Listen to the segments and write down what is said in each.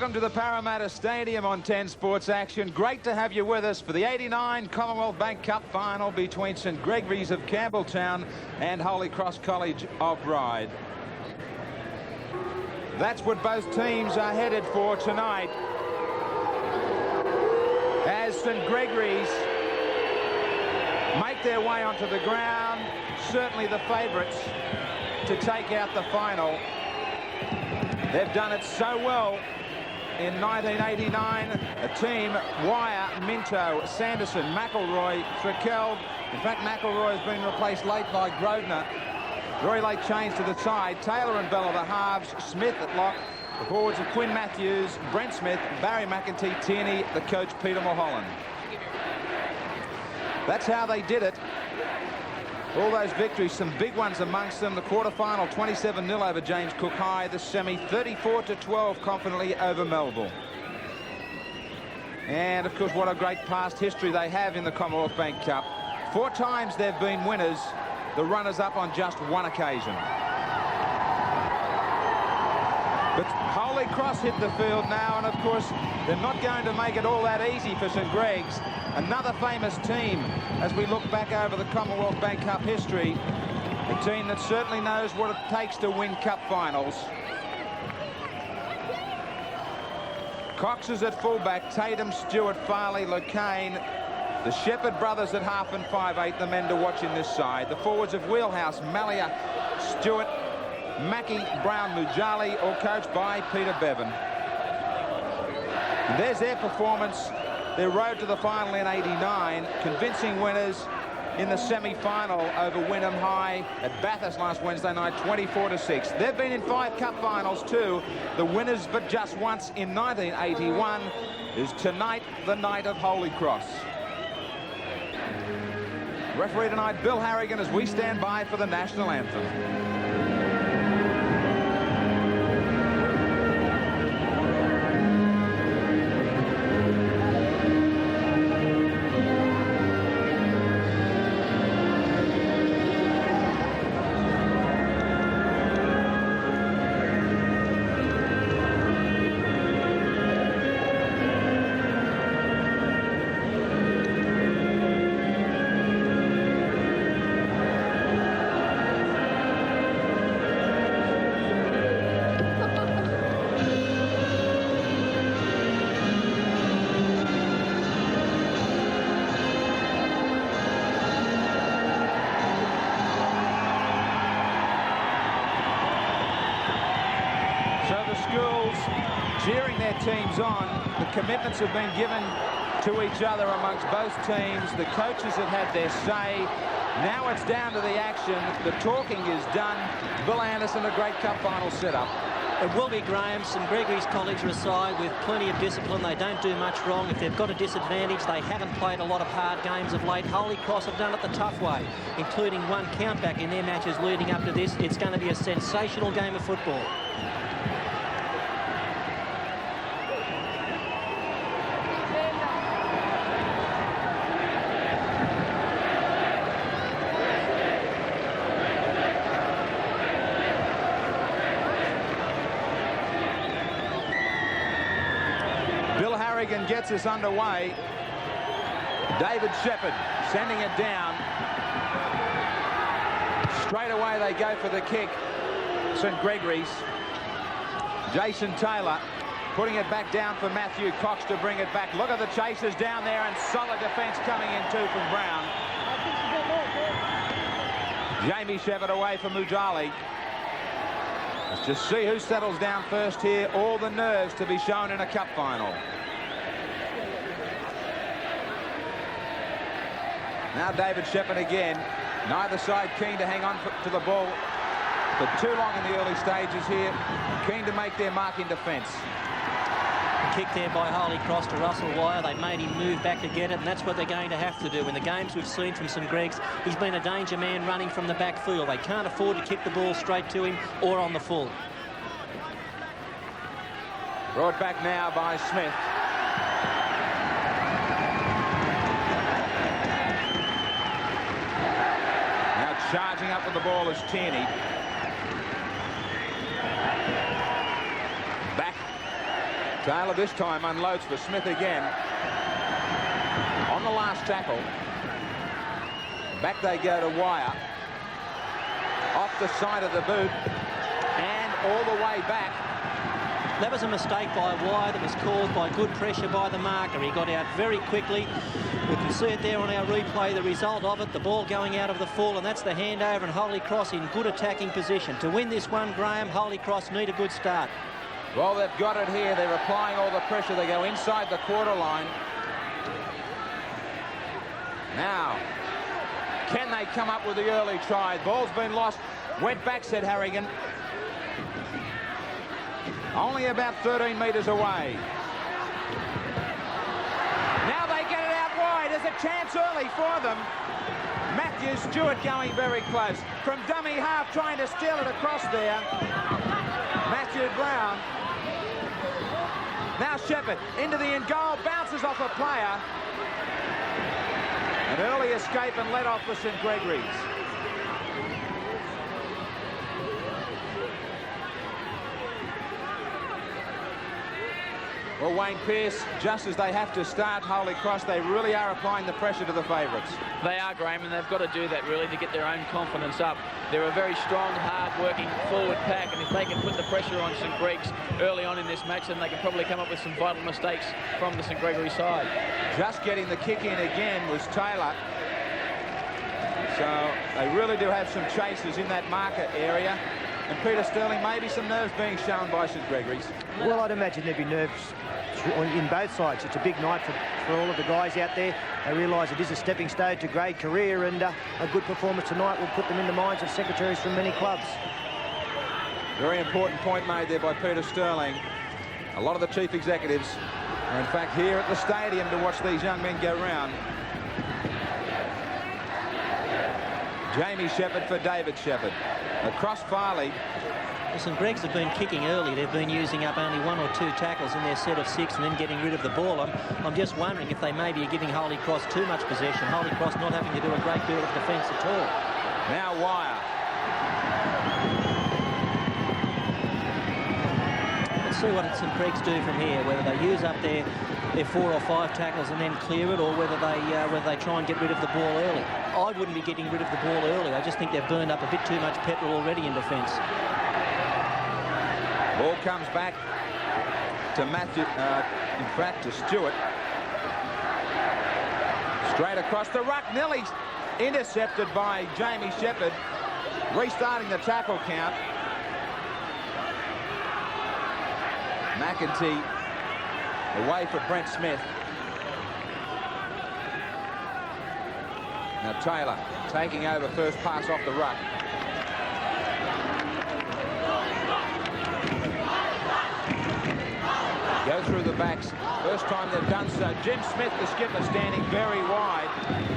Welcome to the Parramatta Stadium on 10 Sports Action. Great to have you with us for the '89 Commonwealth Bank Cup final between St Gregory's of Campbelltown and Holy Cross College of Ryde. That's what both teams are headed for tonight, as St Gregory's make their way onto the ground, certainly the favourites to take out the final. They've done it so well in 1989. A team, Wire, Minto, Sanderson, McElroy, Threlkeld. In fact, McElroy has been replaced late by Grosvenor. Very late change to the side. Taylor and Bell are the halves. Smith at lock. The forwards are Quinn Matthews, Brent Smith, Barry McEntee, Tierney, the coach Peter Mulholland. That's how they did it. All those victories, some big ones amongst them. The quarterfinal, 27-0 over James Cook High. The semi, 34-12 confidently over Melville. And, of course, what a great past history they have in the Commonwealth Bank Cup. 4 times they've been winners, the runners-up on just one occasion. But Holy Cross hit the field now, and, of course, they're not going to make it all that easy for St Greg's. Another famous team as we look back over the Commonwealth Bank Cup history. A team that certainly knows what it takes to win cup finals. Cox is at fullback, Tatum, Stewart, Farley, Locane. The Shepherd brothers at half and 5/8, the men to watch in this side. The forwards of Wheelhouse, Mallia, Stewart, Mackie, Brown, Mujali, all coached by Peter Bevan. And there's their performance. Their road to the final in '89, convincing winners in the semi-final over Wynnum High at Bathurst last Wednesday night, 24-6. They've been in 5 cup finals too. The winners but just once in 1981. Is tonight the night of Holy Cross. Referee tonight, Bill Harrigan, as we stand by for the national anthem. Cheering their teams on. The commitments have been given to each other amongst both teams. The coaches have had their say. Now it's down to the action. The talking is done. Bill Anderson, a great cup final setup. It will be, Graham. St Gregory's College are a side with plenty of discipline. They don't do much wrong. If they've got a disadvantage, they haven't played a lot of hard games of late. Holy Cross have done it the tough way, including one countback in their matches leading up to this. It's going to be a sensational game of football. Bill Harrigan gets us underway. David Shepherd sending it down. Straight away they go for the kick. St Gregory's. Jason Taylor putting it back down for Matthew Cox to bring it back. Look at the chasers down there, and solid defence coming in too from Brown. Jamie Shepherd away from Mujali. Let's just see who settles down first here. All the nerves to be shown in a cup final. Now David Shepherd again. Neither side keen to hang on to the ball for too long in the early stages here. Keen to make their mark in defence. Kick there by Holy Cross to Russell Wire. They made him move back to get it, and that's what they're going to have to do. In the games we've seen from St Greg's, he's been a danger man running from the backfield. They can't afford to kick the ball straight to him or on the full. Brought back now by Smith. Now charging up with the ball is Tierney. Taylor this time unloads for Smith again. On the last tackle. Back they go to Wire. Off the side of the boot. And all the way back. That was a mistake by Wire that was caused by good pressure by the marker. He got out very quickly. We can see it there on our replay, the result of it, the ball going out of the full, and that's the handover, and Holy Cross in good attacking position. To win this one, Graham, Holy Cross need a good start. Well, they've got it here. They're applying all the pressure. They go inside the quarter line. Now, can they come up with the early try? Ball's been lost. Went back, said Harrigan. Only about 13 metres away. Now they get it out wide. There's a chance early for them. Matthew Stewart going very close. From dummy half, trying to steal it across there. Matthew Brown. Now Shepherd into the end goal. Bounces off a player. An early escape and let off for St Gregory's. Well, Wayne Pearce, just as they have to start Holy Cross, they really are applying the pressure to the favourites. They are, Graham, and they've got to do that really to get their own confidence up. They're a very strong, hard-working forward pack, and if they can put the pressure on St Greg's early on in this match, then they can probably come up with some vital mistakes from the St Gregory side. Just getting the kick in again was Taylor. So they really do have some chasers in that marker area. And Peter Sterling, maybe some nerves being shown by St Gregory's. Well, I'd imagine there'd be nerves in both sides. It's a big night for all of the guys out there. They realise it is a stepping stone to great career, and a good performance tonight will put them in the minds of secretaries from many clubs. Very important point made there by Peter Sterling. A lot of the chief executives are in fact here at the stadium to watch these young men go round. Jamie Shepherd for David Shepherd. Across Farley. Well, St Greg's have been kicking early. They've been using up only 1 or 2 tackles in their set of 6 and then getting rid of the ball. I'm just wondering if they maybe are giving Holy Cross too much possession. Holy Cross not having to do a great deal of defence at all. Now Wire. Let's see what St Greg's do from here, whether they use up their 4 or 5 tackles and then clear it, or whether they try and get rid of the ball early. I wouldn't be getting rid of the ball early. I just think they've burned up a bit too much petrol already in defence. Ball comes back to Matthew, in fact to Stewart. Straight across the ruck, nearly intercepted by Jamie Shepherd. Restarting the tackle count. McEntee away for Brent Smith. Now Taylor taking over first pass off the ruck. Go through the backs. First time they've done so. Jim Smith, the skipper, standing very wide.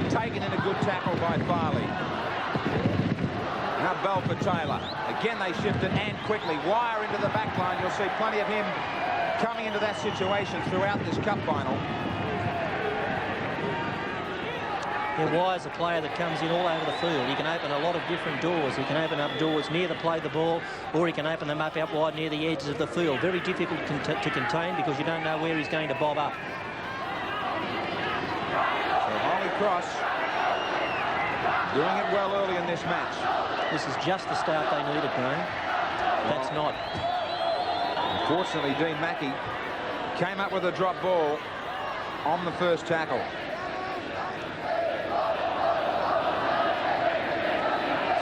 Taken in a good tackle by Farley. Now Bell for Taylor. Again they shift it and quickly. Wire into the back line. You'll see plenty of him coming into that situation throughout this cup final. Yeah, Wire's a player that comes in all over the field. He can open a lot of different doors. He can open up doors near the play the ball, or he can open them up out wide near the edges of the field. Very difficult to contain because you don't know where he's going to bob up. So Holy Cross doing it well early in this match. This is just the start they needed, Graham. That's not. Unfortunately, Dean Mackey came up with a drop ball on the first tackle.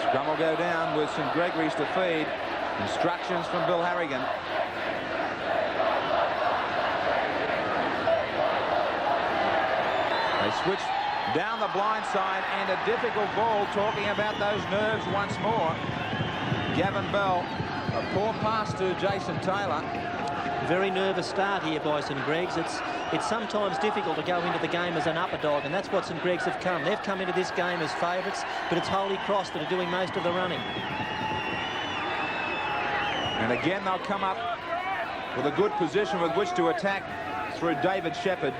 Scrum will go down with St Gregory's to feed. Instructions from Bill Harrigan. They switch down the blind side, and a difficult ball. Talking about those nerves once more. Gavin Bell, a poor pass to Jason Taylor. Very nervous start here by St Greg's. It's sometimes difficult to go into the game as an upper dog, and that's what St Greg's have come. They've come into this game as favourites, but it's Holy Cross that are doing most of the running. And again, they'll come up with a good position with which to attack through David Shepherd.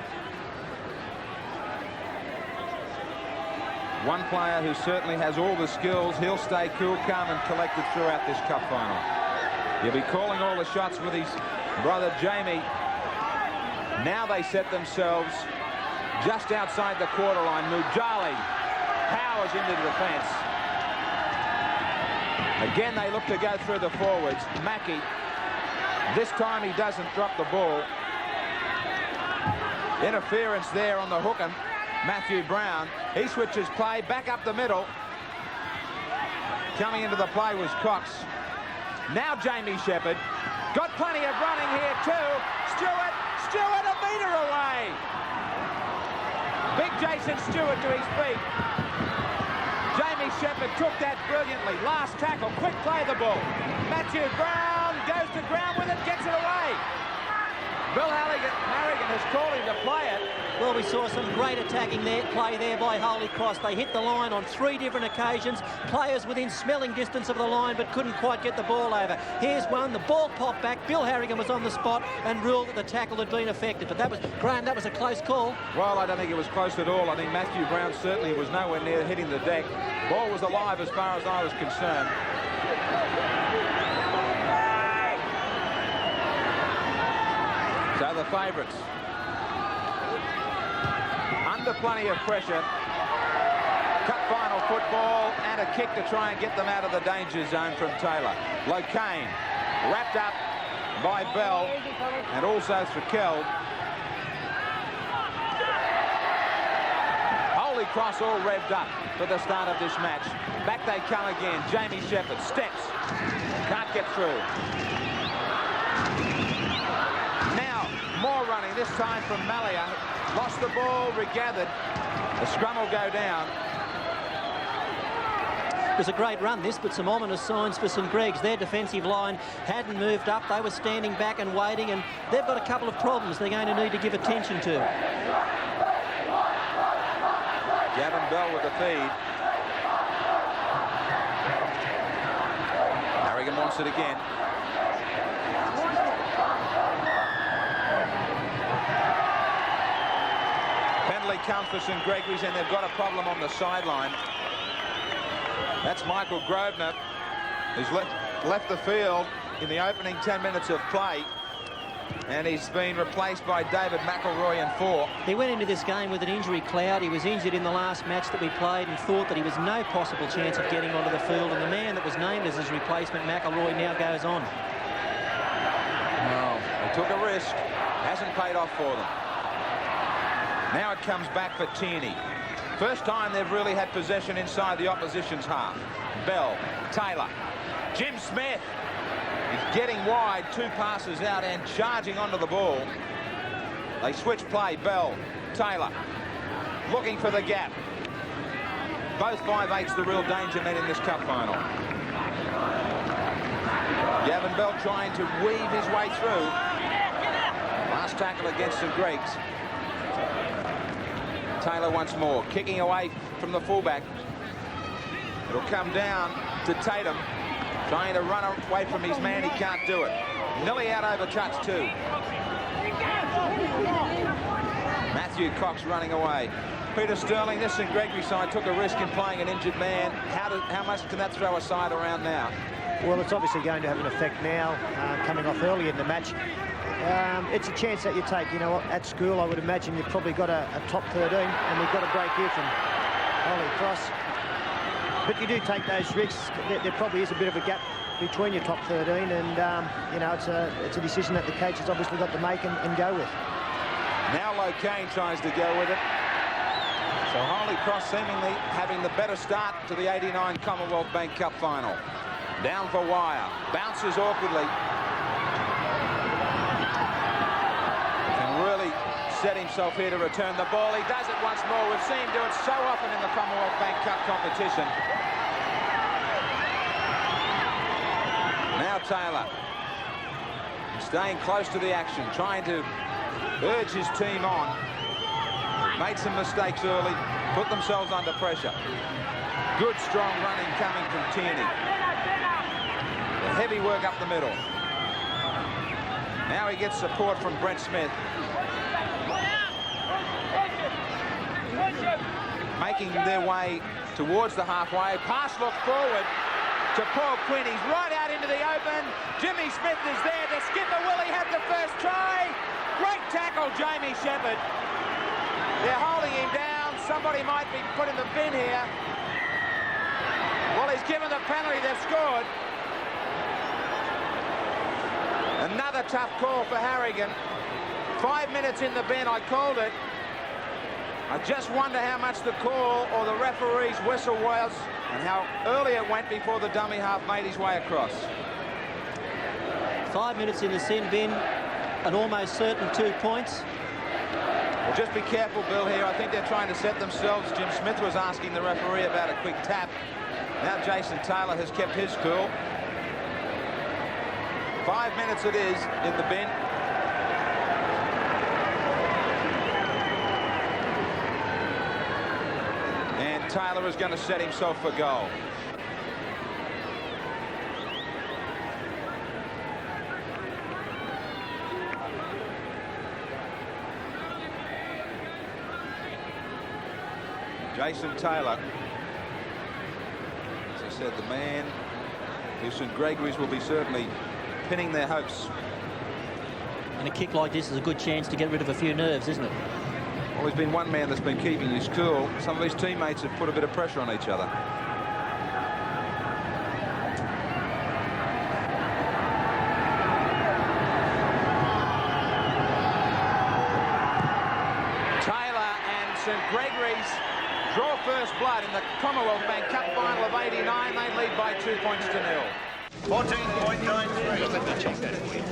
One player who certainly has all the skills. He'll stay cool, calm and collected throughout this cup final. He'll be calling all the shots with his brother Jamie Now they set themselves just outside the quarter line. Mujali powers into the defence. Again, they look to go through the forwards. Mackey, this time he doesn't drop the ball. Interference there on the hooker. Matthew Brown, he switches play back up the middle. Coming into the play was Cox. Now Jamie Shepherd. Got plenty of running here too. Stewart a metre away. Big Jason Stewart to his feet. Jamie Shepherd took that brilliantly. Last tackle, quick play the ball. Matthew Brown goes to ground with it, gets it away. Bill Harrigan has called him to play it. Well, we saw some great attacking play there by Holy Cross. They hit the line on 3 different occasions. Players within smelling distance of the line, but couldn't quite get the ball over. Here's one. The ball popped back. Bill Harrigan was on the spot and ruled that the tackle had been effective. But that was, Graham, that was a close call. Well, I don't think it was close at all. I think Matthew Brown certainly was nowhere near hitting the deck. Ball was alive as far as I was concerned. So the favourites, under plenty of pressure, cup final football and a kick to try and get them out of the danger zone from Taylor. Locane wrapped up by Bell and also Thurkel. Holy Cross all revved up for the start of this match. Back they come again. Jamie Shepherd steps, can't get through. More running, this time from Malia. Lost the ball, regathered. The scrum will go down. It was a great run, this, but some ominous signs for St Greg's. Their defensive line hadn't moved up. They were standing back and waiting, and they've got a couple of problems they're going to need to give attention to. Gavin Bell with the feed. Harrigan wants it again. Comes for St Gregory's, and they've got a problem on the sideline. That's Michael Grosvenor, who's left the field in the opening 10 minutes of play, and he's been replaced by David McElroy in 4. He went into this game with an injury cloud. He was injured in the last match that we played and thought that he was no possible chance of getting onto the field, and the man that was named as his replacement, McElroy, now goes on. Well, they took a risk. Hasn't paid off for them. Now it comes back for Tierney. First time they've really had possession inside the opposition's half. Bell, Taylor, Jim Smith is getting wide, 2 passes out and charging onto the ball. They switch play. Bell, Taylor, looking for the gap. Both 5'8's the real danger men in this cup final. Gavin Bell trying to weave his way through. Last tackle against St Greg's. Taylor once more, kicking away from the fullback. It'll come down to Tatum, trying to run away from his man. He can't do it. Nearly out over touch too. Matthew Cox running away. Peter Sterling, this St Gregory side took a risk in playing an injured man. How much can that throw a side around now? Well, it's obviously going to have an effect now, coming off early in the match. It's a chance that you take. You know what, at school I would imagine you've probably got a top 13, and we've got a break here from Holy Cross. But you do take those risks. There probably is a bit of a gap between your top 13, and you know, it's a decision that the coach has obviously got to make and go with. Now Locane tries to go with it. So Holy Cross seemingly having the better start to the '89 Commonwealth Bank Cup final. Down for wire, bounces awkwardly. Set himself here to return the ball. He does it once more. We've seen him do it so often in the Commonwealth Bank Cup competition. Now Taylor, staying close to the action, trying to urge his team on. Made some mistakes early, put themselves under pressure. Good strong running coming from Tierney. The heavy work up the middle. Now he gets support from Brent Smith. Making their way towards the halfway. Pass look forward to Paul Quinn. He's right out into the open. Jimmy Smith is there. Does Skipper Willie have the first try? Great tackle, Jamie Shepherd. They're holding him down. Somebody might be put in the bin here. Well, he's given the penalty. They've scored. Another tough call for Harrigan. 5 minutes in the bin, I called it. I just wonder how much the call or the referee's whistle was and how early it went before the dummy half made his way across. 5 minutes in the sin bin, an almost certain 2 points. Well, just be careful, Bill, here. I think they're trying to set themselves. Jim Smith was asking the referee about a quick tap. Now Jason Taylor has kept his cool. 5 minutes it is in the bin. And Taylor is going to set himself for goal. Jason Taylor, as I said, the man who St Gregory's will be certainly pinning their hopes. And a kick like this is a good chance to get rid of a few nerves, isn't it? Well, there's been one man that's been keeping his cool. Some of his teammates have put a bit of pressure on each other. Taylor and St Gregory's draw first blood in the Commonwealth Bank Cup final of '89. They lead by 2 points to 0. 14.93. Let me check that for you.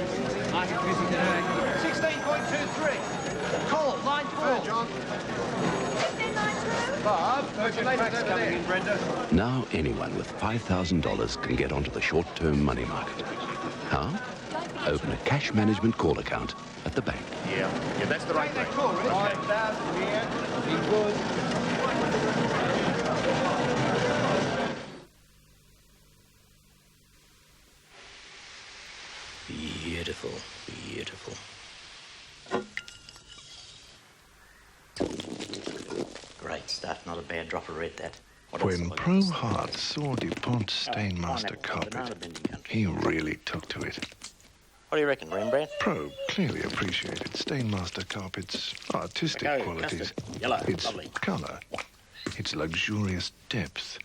16.23. Call, line 4. John. 15.92. Bob, your lady's coming in, Brenda. Now anyone with $5,000 can get onto the short-term money market. How? Open a cash management call account at the bank. Yeah, that's the right thing. Cool. 5,000 here. Be good. Beautiful, beautiful. Great stuff, not a bad drop of red, that. When Pro Hart saw DuPont's Stainmaster carpet, he really took to it. What do you reckon, Rembrandt? Pro clearly appreciated Stainmaster carpet's artistic qualities, Yellow, its lovely. colour, its luxurious depth,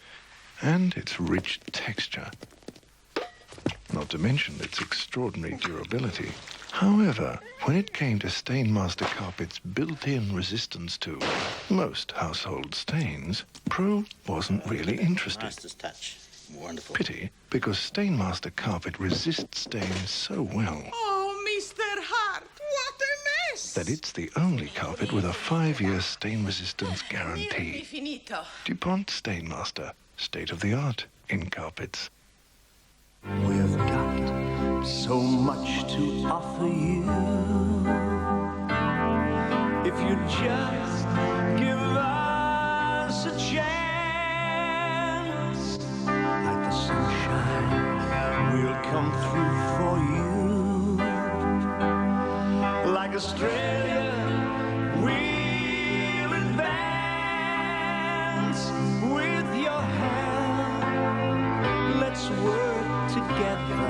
and its rich texture. Not to mention its extraordinary durability. However, when it came to Stainmaster carpet's built-in resistance to most household stains, Pro wasn't really interested. Master's touch. Wonderful. Pity, because Stainmaster carpet resists stains so well. Oh, Mr. Hart, what a mess! That it's the only carpet with a 5-year stain resistance guarantee. Finito. DuPont Stainmaster, state-of-the-art in carpets. We've got so much to offer you. If you just give us a chance, like the sunshine, we'll come through for you. Like Australia, we'll advance with your hand. Let's work together,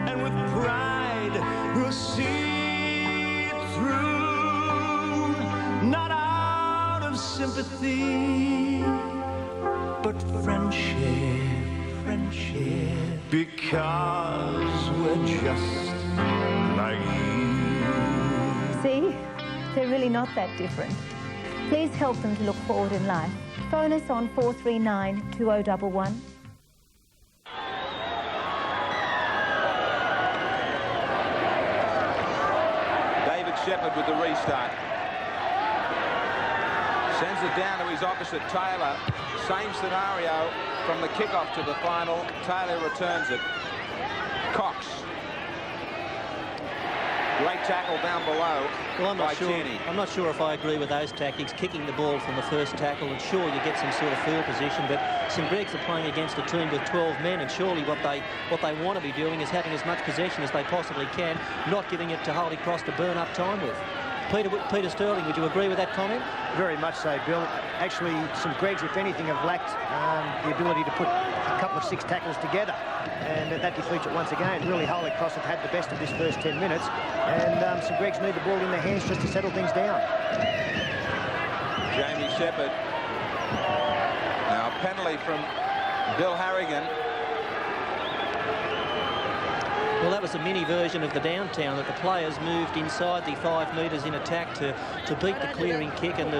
and with pride we'll see it through, not out of sympathy, but friendship, because we're just like you. See, they're really not that different. Please help them to look forward in life. Phone us on 439-2011. Shepherd with the restart. Sends it down to his opposite, Taylor. Same scenario from the kickoff to the final. Taylor returns it. Cox. Great tackle down below by Tierney. I'm not sure if I agree with those tactics. Kicking the ball from the first tackle, and sure, you get some sort of field position, but St Greg's are playing against a team with 12 men, and surely what they want to be doing is having as much possession as they possibly can, not giving it to Holy Cross to burn up time with. Peter Sterling, would you agree with that comment? Very much so, Bill. Actually, St Greg's, if anything, have lacked the ability to put a couple of 6 tackles together, and that defeats it once again. Really, Holy Cross have had the best of this first 10 minutes, and St Greg's need the ball in their hands just to settle things down. Jamie Shepherd. Now a penalty from Bill Harrigan. Well, that was a mini version of the downtown, that the players moved inside the 5 metres in attack to beat the clearing kick, and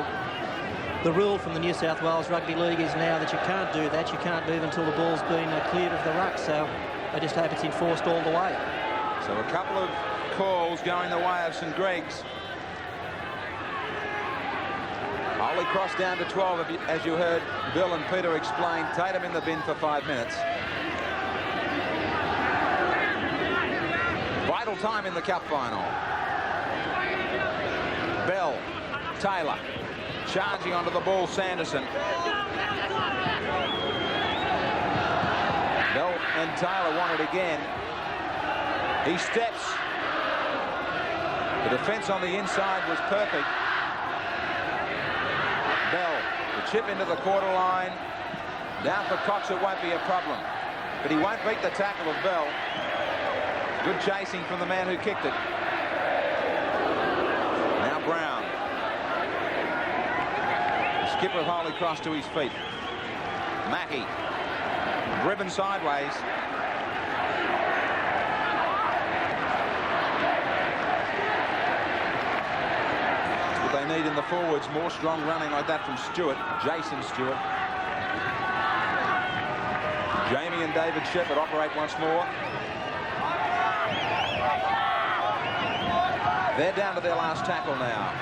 the rule from the New South Wales Rugby League is now that you can't do that. You can't move until the ball's been cleared of the ruck, so I just hope it's enforced all the way. So a couple of calls going the way of St Greg's. Holy Cross down to 12, as you heard Bill and Peter explain. Tatum in the bin for 5 minutes. Vital time in the cup final. Bell, Taylor, charging onto the ball, Sanderson. Bell and Taylor want it again. He steps. The defence on the inside was perfect. Bell, the chip into the quarter line. Down for Cox, it won't be a problem. But he won't beat the tackle of Bell. Good chasing from the man who kicked it. Now Brown. The skipper of Holy Cross to his feet. Mackey. Driven sideways. What they need in the forwards, more strong running like that from Stewart, Jason Stewart. Jamie and David Shepherd operate once more. They're down to their last tackle now.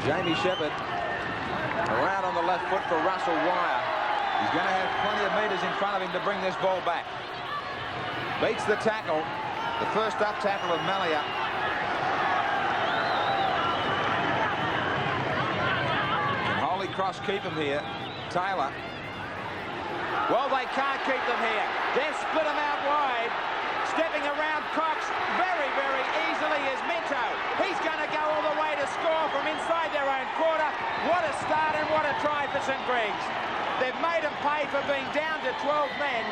Jamie Shepherd around on the left foot for Russell Wire. He's going to have plenty of metres in front of him to bring this ball back. Beats the tackle. The first up tackle of Malia. Can Holy Cross keep him here? Taylor. Well, they can't keep them here. They've split them out wide. Stepping around Cox very, very easily is Minto. He's going to go all the way to score from inside their own quarter. What a start and what a try for St Greg's. They've made them pay for being down to 12 men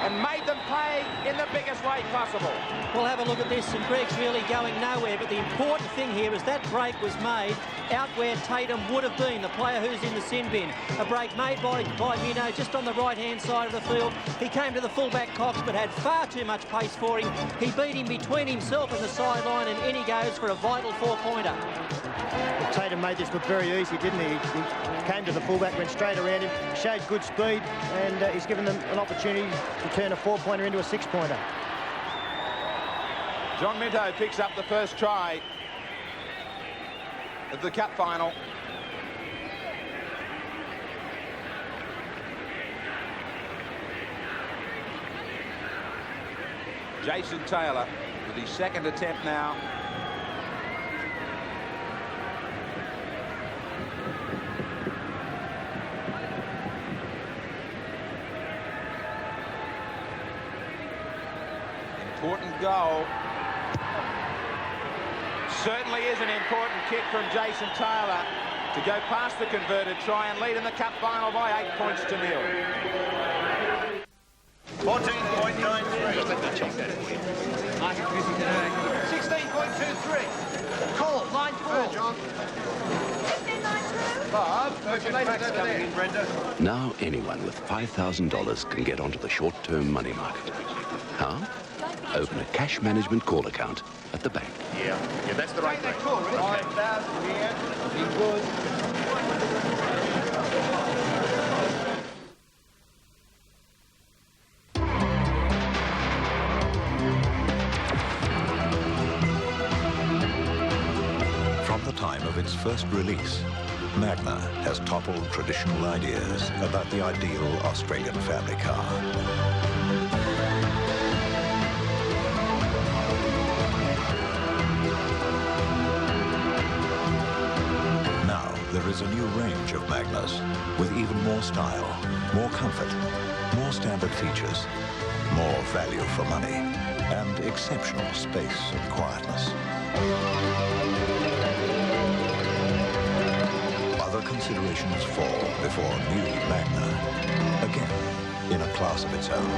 and made them pay in the biggest way possible. We'll have a look at this. St Greg's really going nowhere, but the important thing here is that break was made out where Tatum would have been, the player who's in the sin bin. A break made by Minto just on the right-hand side of the field. He came to the fullback Cox, but had far too much pace for him. He beat him between himself and the sideline, and in he goes for a vital 4-pointer. Well, Tatum made this look very easy, didn't he? He came to the fullback, went straight around him, showed good speed, and he's given them an opportunity to turn a 4-pointer into a 6-pointer. John Minto picks up the first try of the cup final. Jason Taylor with his second attempt now. Important goal. Certainly is an important kick from Jason Taylor to go past the converted try and lead in the cup final by 8 points to 0. 14.93. Let me check that for you. Market busy today. 16.23. Call, line 4. John. 15.92. Bob, purchase coming in, Brenda. Now anyone with $5,000 can get onto the short-term money market. How? Open a cash management call account at the bank. Yeah, that's the right thing. 5,000 here. Be good. From the time of its first release, Magna has toppled traditional ideas about the ideal Australian family car. There is a new range of Magnas with even more style, more comfort, more standard features, more value for money. and exceptional space and quietness. Other considerations fall before new Magna, again in a class of its own.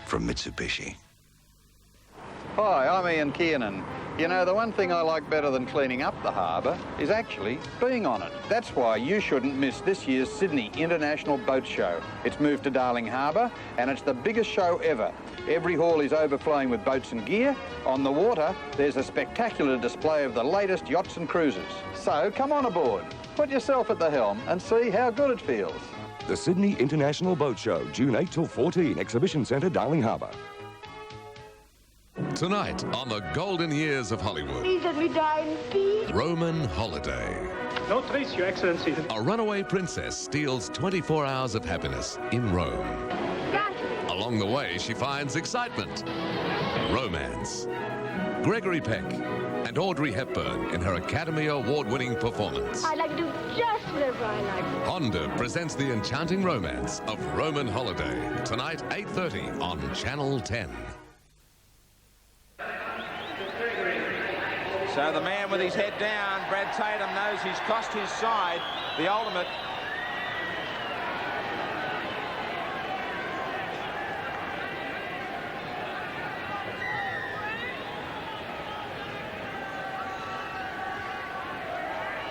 From Mitsubishi. Hi, I'm Ian Kiernan. You know, the one thing I like better than cleaning up the harbour is actually being on it. That's why you shouldn't miss this year's Sydney International Boat Show. It's moved to Darling Harbour and it's the biggest show ever. Every hall is overflowing with boats and gear. On the water, there's a spectacular display of the latest yachts and cruisers. So come on aboard, put yourself at the helm and see how good it feels. The Sydney International Boat Show, June 8 till 14, Exhibition Centre, Darling Harbour. Tonight on the golden years of Hollywood. Please let me die in peace. Roman Holiday. No trace, Your Excellency. A runaway princess steals 24 hours of happiness in Rome. Along the way, she finds excitement, romance, Gregory Peck, and Audrey Hepburn in her Academy Award-winning performance. I'd like to do just whatever I like. Honda presents the enchanting romance of Roman Holiday. Tonight, 8:30 on Channel 10. So the man with his head down, Brad Tatum, knows he's cost his side the ultimate.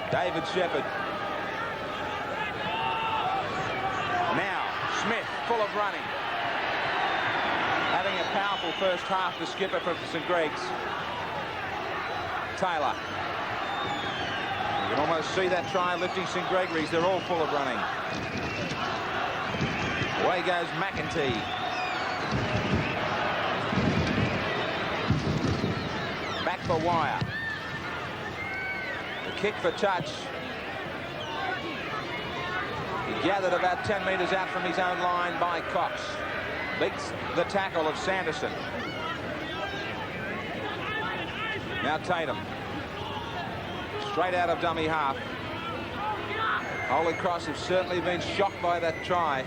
David Shepherd. Now, Smith, full of running. Having a powerful first half, the skipper from St Greg's. Taylor. You can almost see that try lifting St Gregory's. They're all full of running. Away goes McEntee. Back for Wire. Kick for touch. He gathered about 10 metres out from his own line by Cox. Beats the tackle of Sanderson. Now Tatum. Straight out of dummy half. Holy Cross have certainly been shocked by that try.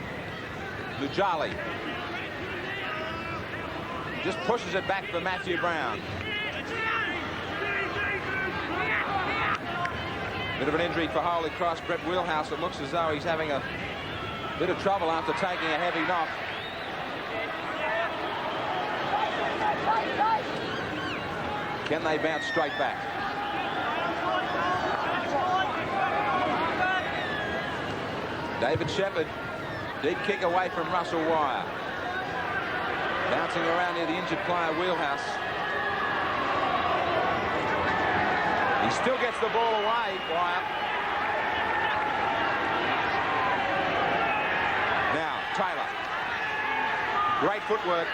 Mujali just pushes it back for Matthew Brown. Bit of an injury for Holy Cross. Brett Wheelhouse, it looks as though he's having a bit of trouble after taking a heavy knock. Can they bounce straight back? David Shepherd, deep kick away from Russell Wire. Bouncing around near the injured player Wheelhouse. He still gets the ball away, Wire. Now, Taylor. Great footwork.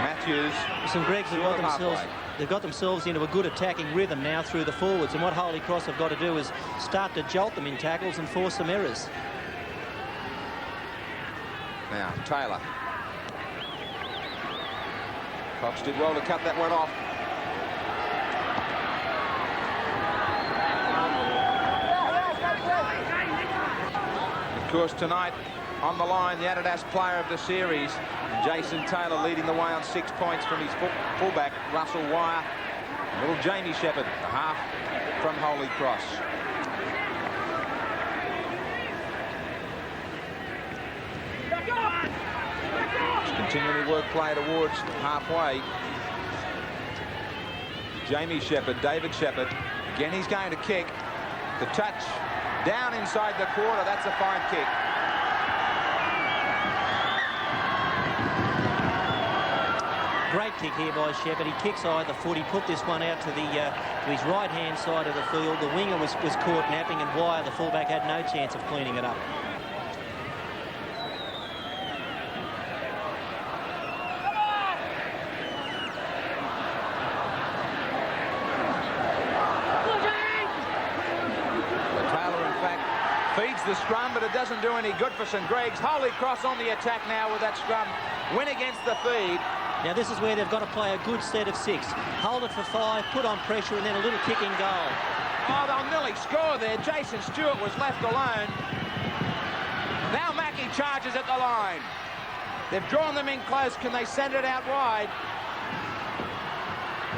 Matthews. St Greg's have got themselves into a good attacking rhythm now through the forwards, and what Holy Cross have got to do is start to jolt them in tackles and force some errors. Now, Taylor. Cox did well to cut that one off. Of course, tonight, on the line, the Adidas Player of the Series, Jason Taylor leading the way on 6 points from his fullback, Russell Wire. Little Jamie Shepherd, the half from Holy Cross. Continually work play towards halfway. Jamie Shepherd, David Shepherd. Again, he's going to kick. The touch down inside the quarter. That's a fine kick. Great kick here by Shepherd. He kicks high the foot. He put this one out to his right-hand side of the field. The winger was caught napping, and Wire, the fullback, had no chance of cleaning it up. the scrum, but it doesn't do any good for St Greg's. Holy Cross on the attack now with that scrum. Win against the feed. Now this is where they've got to play a good set of 6. Hold it for 5, put on pressure, and then a little kicking goal. Oh, they'll nearly score there. Jason Stewart was left alone. Now Mackey charges at the line. They've drawn them in close. Can they send it out wide?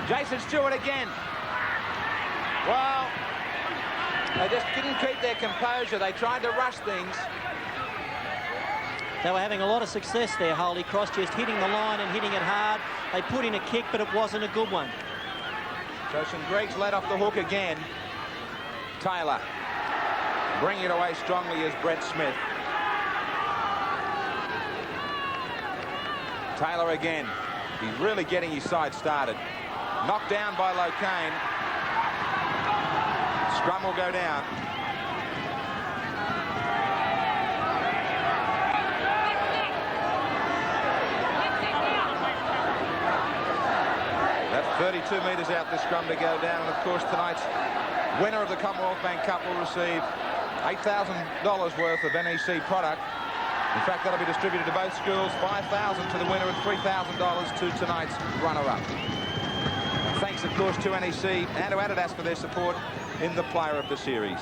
Jason Stewart again. Well, they just didn't keep their composure. They tried to rush things. They were having a lot of success there, Holy Cross, just hitting the line and hitting it hard. They put in a kick, but it wasn't a good one. So St Greg's let off the hook again. Taylor bringing it away strongly is Brett Smith. Taylor again. He's really getting his side started. Knocked down by Locane. Scrum will go down. That's 32 metres out the scrum to go down. And of course tonight's winner of the Commonwealth Bank Cup will receive $8,000 worth of NEC product. In fact, that'll be distributed to both schools. $5,000 to the winner and $3,000 to tonight's runner-up. Thanks, of course, to NEC and to Adidas for their support in the player of the series.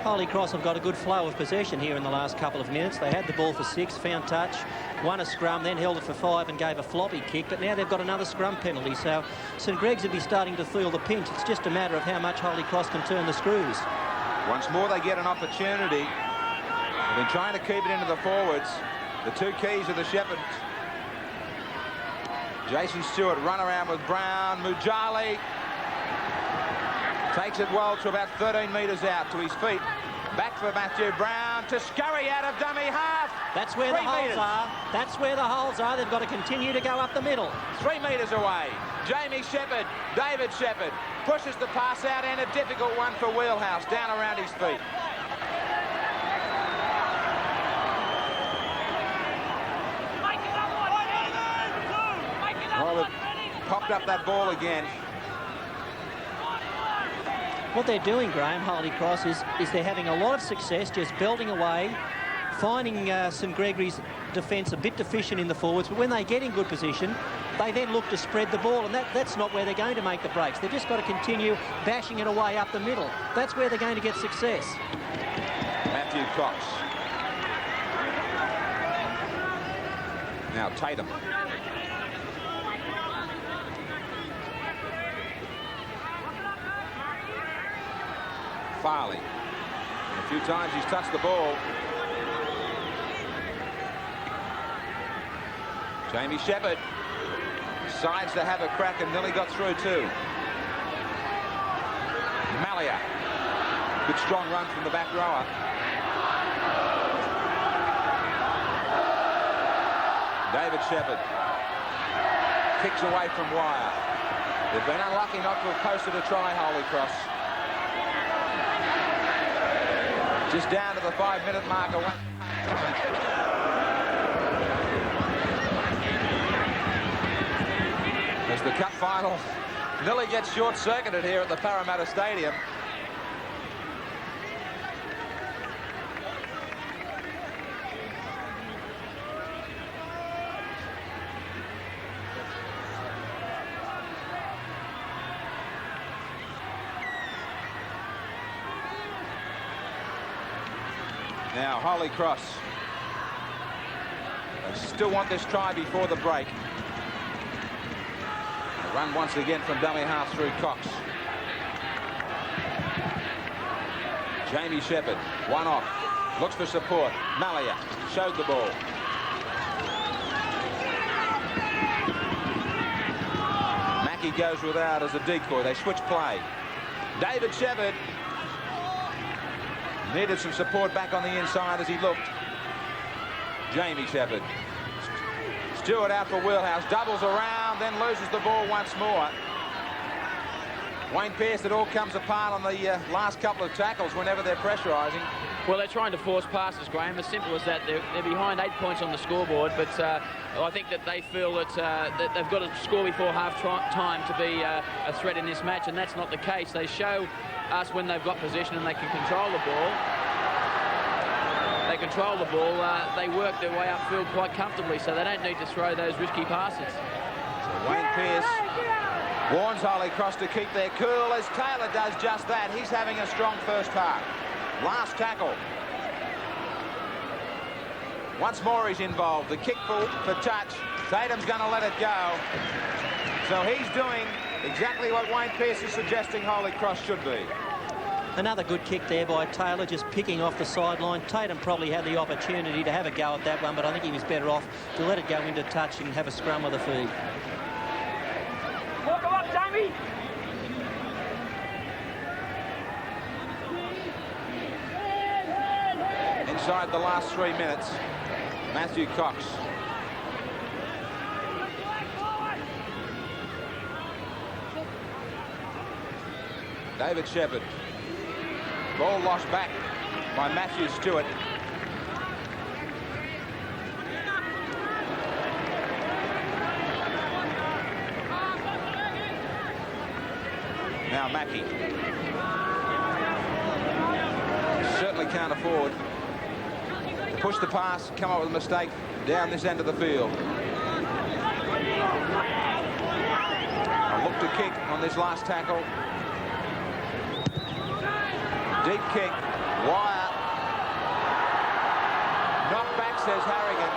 Holy Cross have got a good flow of possession here in the last couple of minutes. They had the ball for 6, found touch, won a scrum, then held it for 5 and gave a floppy kick. But now they've got another scrum penalty, so St Greg's will be starting to feel the pinch. It's just a matter of how much Holy Cross can turn the screws. Once more they get an opportunity. They've been trying to keep it into the forwards. The two keys of the Shepherds. Jason Stewart run around with Brown. Mujali takes it well to about 13 metres out to his feet. Back for Matthew Brown to scurry out of dummy half. That's where the holes are. That's where the holes are. They've got to continue to go up the middle. 3 metres away. Jamie Shepherd, David Shepherd pushes the pass out, and a difficult one for Wheelhouse down around his feet. Well, they've popped up that ball again. What they're doing, Graham, Holy Cross, is they're having a lot of success just belting away, finding St Gregory's defence a bit deficient in the forwards, but when they get in good position, they then look to spread the ball, and that's not where they're going to make the breaks. They've just got to continue bashing it away up the middle. That's where they're going to get success. Matthew Cox. Now Tatum. Farley. A few times he's touched the ball. Jamie Shepherd decides to have a crack and nearly got through too. Malia. Good strong run from the back rower. David Shepherd kicks away from wire. They've been unlucky not to have posted a try, Holy Cross. Just down to the 5-minute mark away. As the cup final nearly gets short-circuited here at the Parramatta Stadium. Now, Holy Cross. They still want this try before the break. A run once again from dummy half through Cox. Jamie Shepherd, one off. Looks for support. Malia showed the ball. Mackey goes without as a decoy. They switch play. David Shepherd needed some support back on the inside as he looked. Jamie Shepherd. Stewart out for Wheelhouse. Doubles around, then loses the ball once more. Wayne Pearce, it all comes apart on the last couple of tackles whenever they're pressurising. Well, they're trying to force passes, Graham. As simple as that. They're behind 8 points on the scoreboard, but I think that they feel that they've got to score before half-time to be a threat in this match, and that's not the case. They show us when they've got possession and they can control the ball. control the ball, they work their way upfield quite comfortably, so they don't need to throw those risky passes. So Wayne Pearce warns Holy Cross to keep their cool as Taylor does just that. He's having a strong first half. Last tackle. Once more he's involved. The kick for touch. Tatum's going to let it go. So he's doing exactly what Wayne Pearce is suggesting Holy Cross should be. Another good kick there by Taylor, just picking off the sideline. Tatum probably had the opportunity to have a go at that one, but I think he was better off to let it go into touch and have a scrum with the feed. Walk up, Jamie! Inside the last 3 minutes, Matthew Cox. David Shepherd. Ball lost back by Matthew Stewart. Now Mackie. Certainly can't afford to push the pass, come up with a mistake down this end of the field. A look to kick on this last tackle. Deep kick, wire. Knock back, says Harrigan.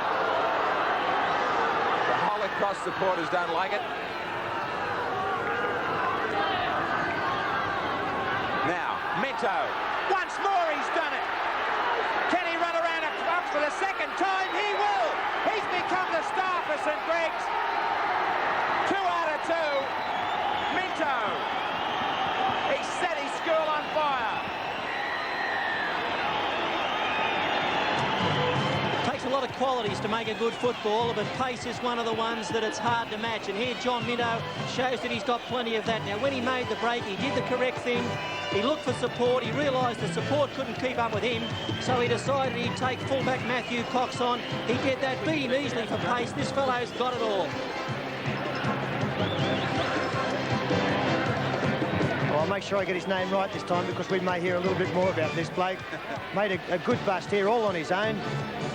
The Holy Cross supporters don't like it. Now, Minto. Once more he's done it. Can he run around a clock for the second time? He will. He's become the star for St. Greg's. 2 out of 2. Minto. He set his school on fire. Takes a lot of qualities to make a good footballer, but pace is one of the ones that it's hard to match. And here John Minto shows that he's got plenty of that. Now, when he made the break, he did the correct thing. He looked for support. He realised the support couldn't keep up with him, so he decided he'd take fullback Matthew Cox on. He did that, beat him easily for pace. This fellow's got it all. Well, I'll make sure I get his name right this time, because we may hear a little bit more about this bloke. Made a good bust here, all on his own.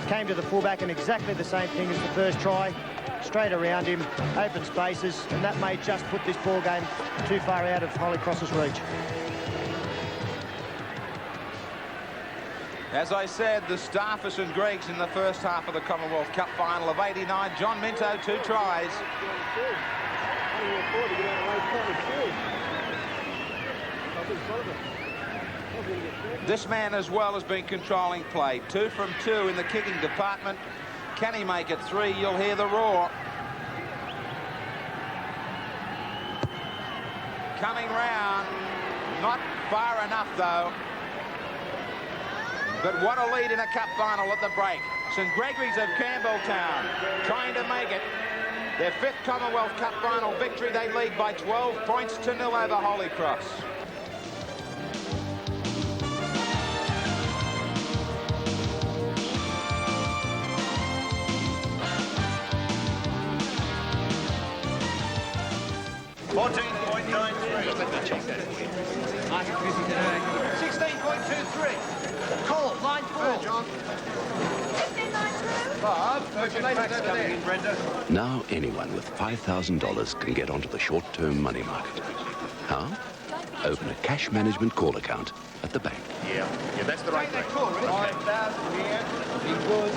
Came to the fullback and exactly the same thing as the first try. Straight around him, open spaces, and that may just put this ball game too far out of Holy Cross's reach. As I said, the star for St. Greg's in the first half of the Commonwealth Cup final of '89. John Minto, 2 tries. This man as well has been controlling play. 2 from 2 in the kicking department. Can he make it 3? You'll hear the roar. Coming round. Not far enough, though. But what a lead in a cup final at the break. St. Gregory's of Campbelltown trying to make it their 5th Commonwealth Cup final victory. They lead by 12 points to 0 over Holy Cross. I have busy today. 16.23. Call, line 4. John. Bob, coming in, Brenda. Now anyone with $5,000 can get onto the short-term money market. How? Open a cash management call account at the bank. Yeah, that's the right thing. 5,000 here. Be good.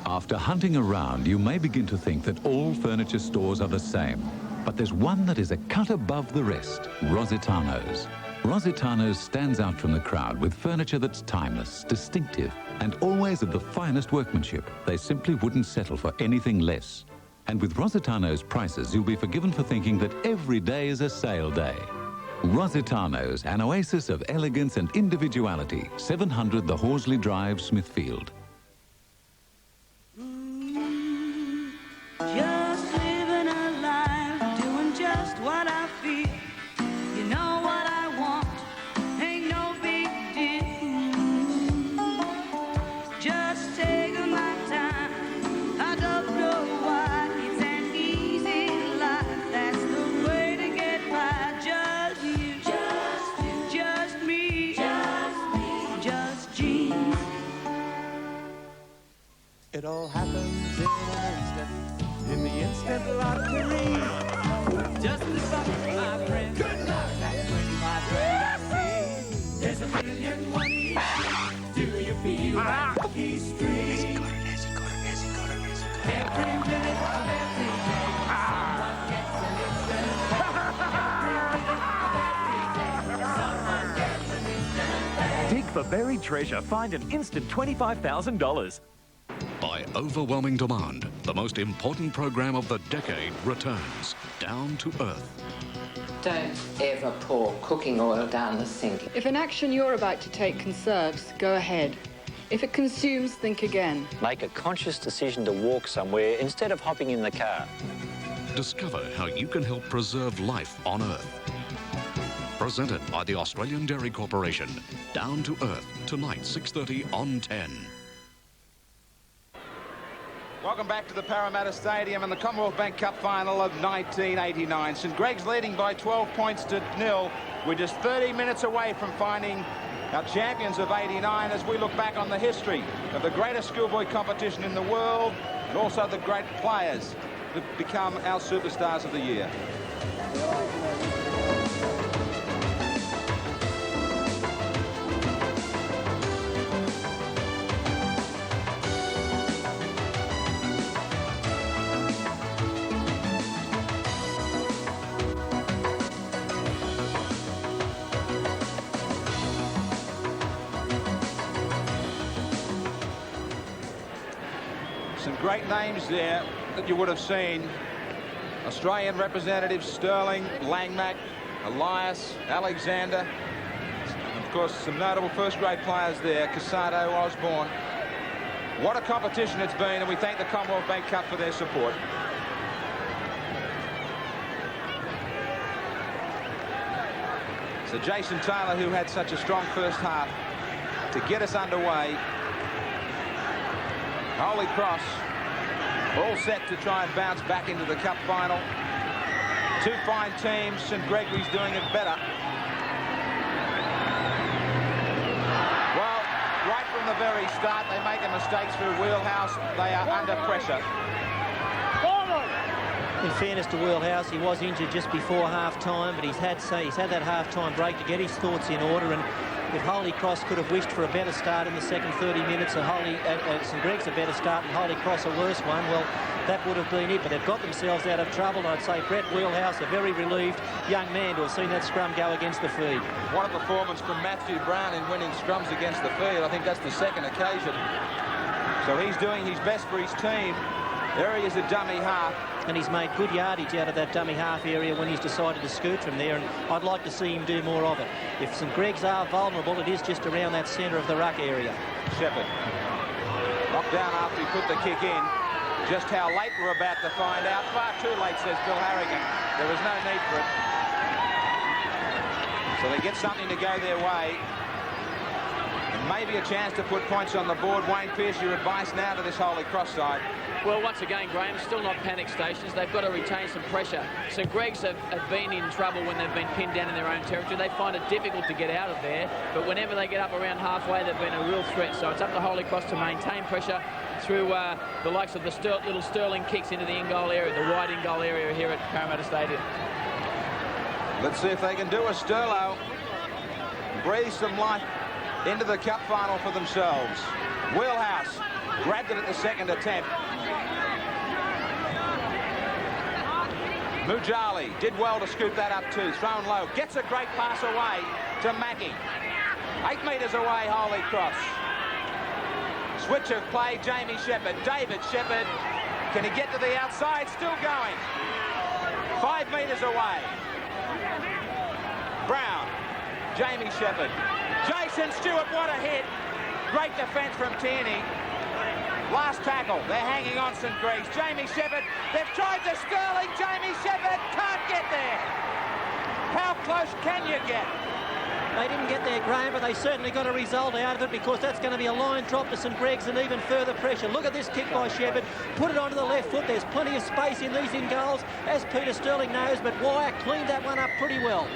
After hunting around, you may begin to think that all furniture stores are the same. But there's one that is a cut above the rest, Rositano's. Rositano's stands out from the crowd with furniture that's timeless, distinctive, and always of the finest workmanship. They simply wouldn't settle for anything less. And with Rositano's prices, you'll be forgiven for thinking that every day is a sale day. Rositano's, an oasis of elegance and individuality, 700 the Horsley Drive, Smithfield. Just living a life, doing just what I feel. You know what I want, ain't no big deal. Just taking my time, I don't know why. It's an easy life, that's the way to get by. Just you, just happens in the instant lottery. Just a bucket, my friend. Good luck. That's 25 grand I see. There's $1 million money. Do you feel like history? Every minute of every day, someone gets an instant. Someone gets an instant. Dig for buried treasure. Find an instant $25,000. By overwhelming demand, the most important program of the decade returns down to earth. Don't ever pour cooking oil down the sink. If an action you're about to take conserves, go ahead. If it consumes, think again. Make a conscious decision to walk somewhere instead of hopping in the car. Discover how you can help preserve life on Earth. Presented by the Australian Dairy Corporation. Down to Earth, tonight, 6:30 on 10. Welcome back to the Parramatta Stadium and the Commonwealth Bank Cup final of 1989. St Greg's leading by 12 points to 0. We're just 30 minutes away from finding our champions of 89 as we look back on the history of the greatest schoolboy competition in the world and also the great players that become our superstars of the year. Some great names there that you would have seen. Australian representatives Sterling, Langmack, Elias, Alexander. Of course, some notable first-grade players there, Casado, Osborne. What a competition it's been, and we thank the Commonwealth Bank Cup for their support. So Jason Taylor, who had such a strong first half to get us underway. Holy Cross all set to try and bounce back into the cup final. Two fine teams. St Gregory's doing it better. Well, right from the very start, they make a mistake through Wheelhouse. They are under pressure. In fairness to Wheelhouse, he was injured just before half-time, but he's had that half-time break to get his thoughts in order. And if Holy Cross could have wished for a better start in the second 30 minutes and St Greg's a better start and Holy Cross a worse one, well, that would have been it. But they've got themselves out of trouble. And I'd say Brett Wheelhouse, a very relieved young man to have seen that scrum go against the feed. What a performance from Matthew Brown in winning scrums against the feed. I think that's the second occasion. So he's doing his best for his team. There he is, a dummy half. And he's made good yardage out of that dummy half area when he's decided to scoot from there, and I'd like to see him do more of it. If St Greg's are vulnerable, it is just around that centre of the ruck area. Shepherd knocked down after he put the kick in. Just how late we're about to find out. Far too late, says Bill Harrigan. There was no need for it. So they get something to go their way. And maybe a chance to put points on the board. Wayne Pearce, your advice now to this Holy Cross side? Well, once again, Graham, still not panic stations. They've got to retain some pressure. St Greg's have been in trouble when they've been pinned down in their own territory. They find it difficult to get out of there, but whenever they get up around halfway, they've been a real threat. So it's up to Holy Cross to maintain pressure through the likes of the little Sterling kicks into the in-goal area, the wide in-goal area here at Parramatta Stadium. Let's see if they can do a Sterlo. Breathe some life into the cup final for themselves. Wheelhouse grabbed it at the second attempt. Mujali did well to scoop that up too. Thrown low. Gets a great pass away to Mackie. 8 metres away, Holy Cross. Switch of play, Jamie Shepherd. David Shepherd. Can he get to the outside? Still going. 5 metres away. Brown. Jamie Shepherd. Jason Stewart, what a hit. Great defence from Tierney. Last tackle. They're hanging on St Greg's. Jamie Shepherd. They've tried to Sterling. Jamie Shepherd can't get there. How close can you get? They didn't get there, Graham, but they certainly got a result out of it because that's going to be a line drop to St Greg's and even further pressure. Look at this kick by Shepherd. Put it onto the left foot. There's plenty of space in these in-goals, as Peter Sterling knows, but Wire cleaned that one up pretty well.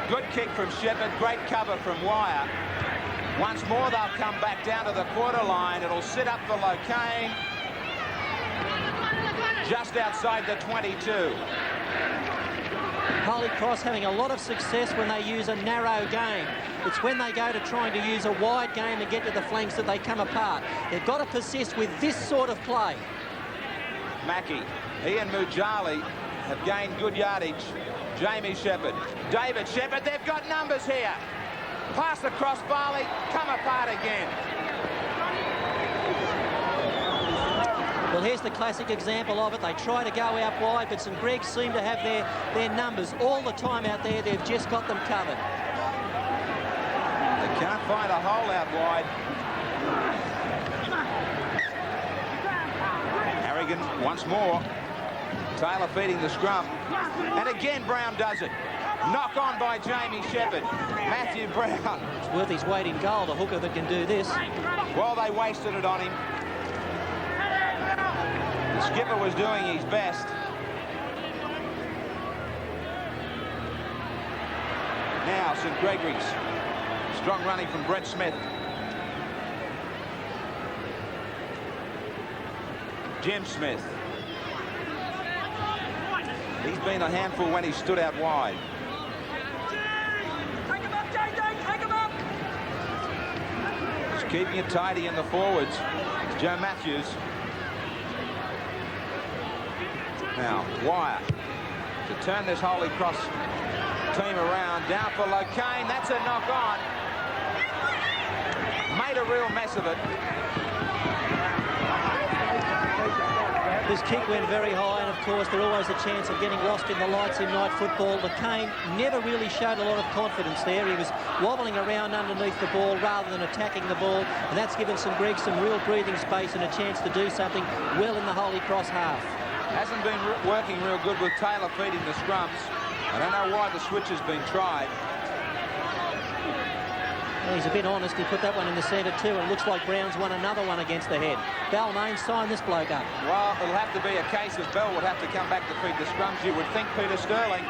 Good kick from Shepherd. Great cover from Wire. Once more, they'll come back down to the quarter line. It'll sit up for Locane. just outside the 22. Holy Cross having a lot of success when they use a narrow game. It's when they go to trying to use a wide game and get to the flanks that they come apart. They've got to persist with this sort of play. Mackie, he and Mujali have gained good yardage. Jamie Shepherd, David Shepherd, they've got numbers here. Pass across Farley, come apart again. Well, here's the classic example of it. They try to go out wide, but St Gregs seem to have their numbers all the time out there. They've just got them covered. They can't find a hole out wide. Harrigan once more. Taylor feeding the scrum. And again, Brown does it. Knock on by Jamie Shepherd. Matthew Brown. It's worth his weight in gold, a hooker that can do this. Well, they wasted it on him. The skipper was doing his best. Now, St Gregory's. Strong running from Brett Smith. Jim Smith. He's been a handful when he stood out wide. Just keeping it tidy in the forwards. Joe Matthews. Now, Wire to turn this Holy Cross team around. Down for Locane. That's a knock on. Made a real mess of it. This kick went very high, and of course there's always a chance of getting lost in the lights in night football. Locane never really showed a lot of confidence there. He was wobbling around underneath the ball rather than attacking the ball, and that's given St Gregs some real breathing space and a chance to do something well in the Holy Cross half. Hasn't been working real good with Taylor feeding the scrums. I don't know why the switch has been tried. Well, he's a bit honest. He put that one in the centre too, and it looks like Brown's won another one against the head. Balmain signed this bloke up. Well, it'll have to be a case of Bell would have to come back to feed the scrums. You would think Peter Sterling.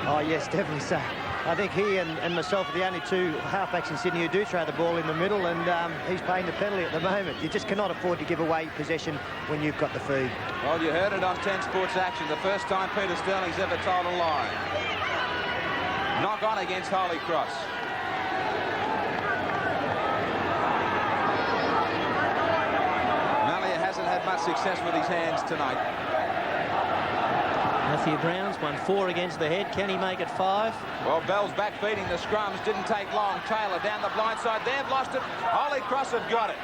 Oh, yes, definitely so. I think he and myself are the only two halfbacks in Sydney who do throw the ball in the middle, and he's paying the penalty at the moment. You just cannot afford to give away possession when you've got the feed. Well, you heard it on 10 Sports Action. The first time Peter Sterling's ever told a lie. Knock on against Holy Cross. Malia hasn't had much success with his hands tonight. Matthew Brown's won 4 against the head. Can he make it 5? Well, Bell's back feeding the scrums. Didn't take long. Taylor down the blind side. They've lost it. Holy Cross have got it.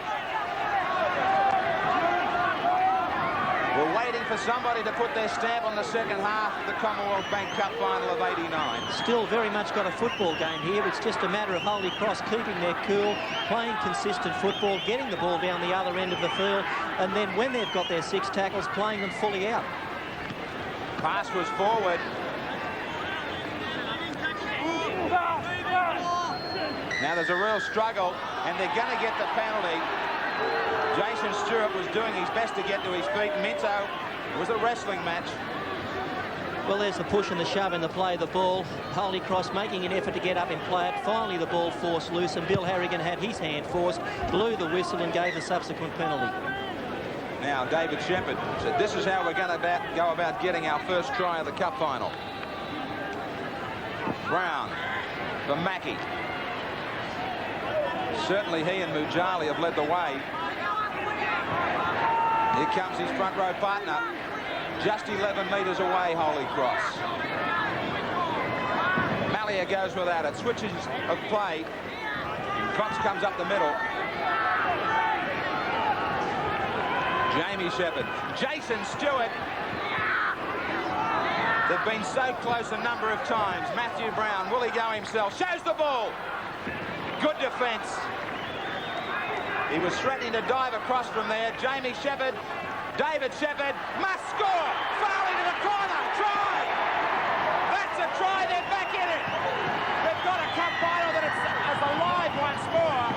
We're waiting for somebody to put their stamp on the second half of the Commonwealth Bank Cup final of '89. Still very much got a football game here. It's just a matter of Holy Cross keeping their cool, playing consistent football, getting the ball down the other end of the field, and then when they've got their 6 tackles, playing them fully out. Pass was forward. Now there's a real struggle, and they're going to get the penalty. Jason Stewart was doing his best to get to his feet. Minto, it was a wrestling match. Well, there's the push and the shove in the play of the ball. Holy Cross making an effort to get up and play it. Finally, the ball forced loose, and Bill Harrigan had his hand forced, blew the whistle and gave the subsequent penalty. Now, David Shepherd said, this is how we're going to go about getting our first try of the cup final. Brown for Mackie. Certainly he and Mujali have led the way. Here comes his front row partner. Just 11 metres away, Holy Cross. Malia goes without it. Switches of play. Cox comes up the middle. Jamie Shepherd. Jason Stewart. They've been so close a number of times. Matthew Brown, will he go himself? Shows the ball. Good defence. He was threatening to dive across from there. Jamie Shepherd. David Shepherd must score. Farley to the corner. Try. That's a try. They're back in it. They've got a cup final that is alive once more.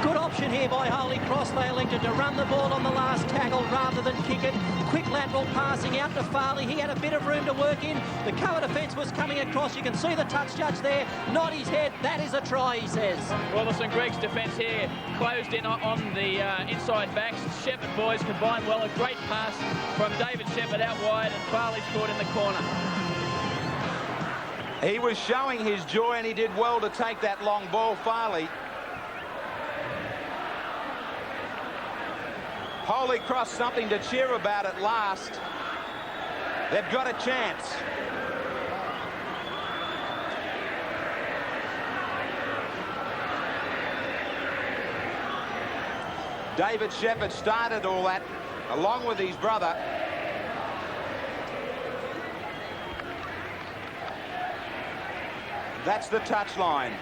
Good option option here by Holy Cross. They elected to run the ball on the last tackle rather than kick it. Quick lateral passing out to Farley. He had a bit of room to work in. The cover defence was coming across. You can see the touch judge there. Nod his head. That is a try, he says. Well, the St Greg's defence here closed in on the inside backs. Shepherd boys combined well. A great pass from David Shepherd out wide, and Farley scored in the corner. He was showing his joy, and he did well to take that long ball, Farley. Holy Cross something to cheer about at last. They've got a chance. David Shepherd started all that along with his brother. That's the touchline.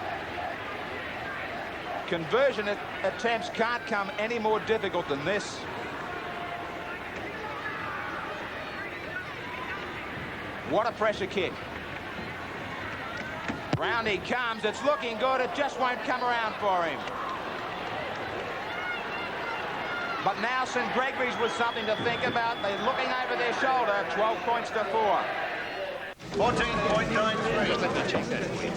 Conversion attempts can't come any more difficult than this. What a pressure kick. Round he comes. It's looking good. It just won't come around for him. But now St Gregory's was something to think about. They're looking over their shoulder. 12 points to 4. 14.93. Let me check that for you.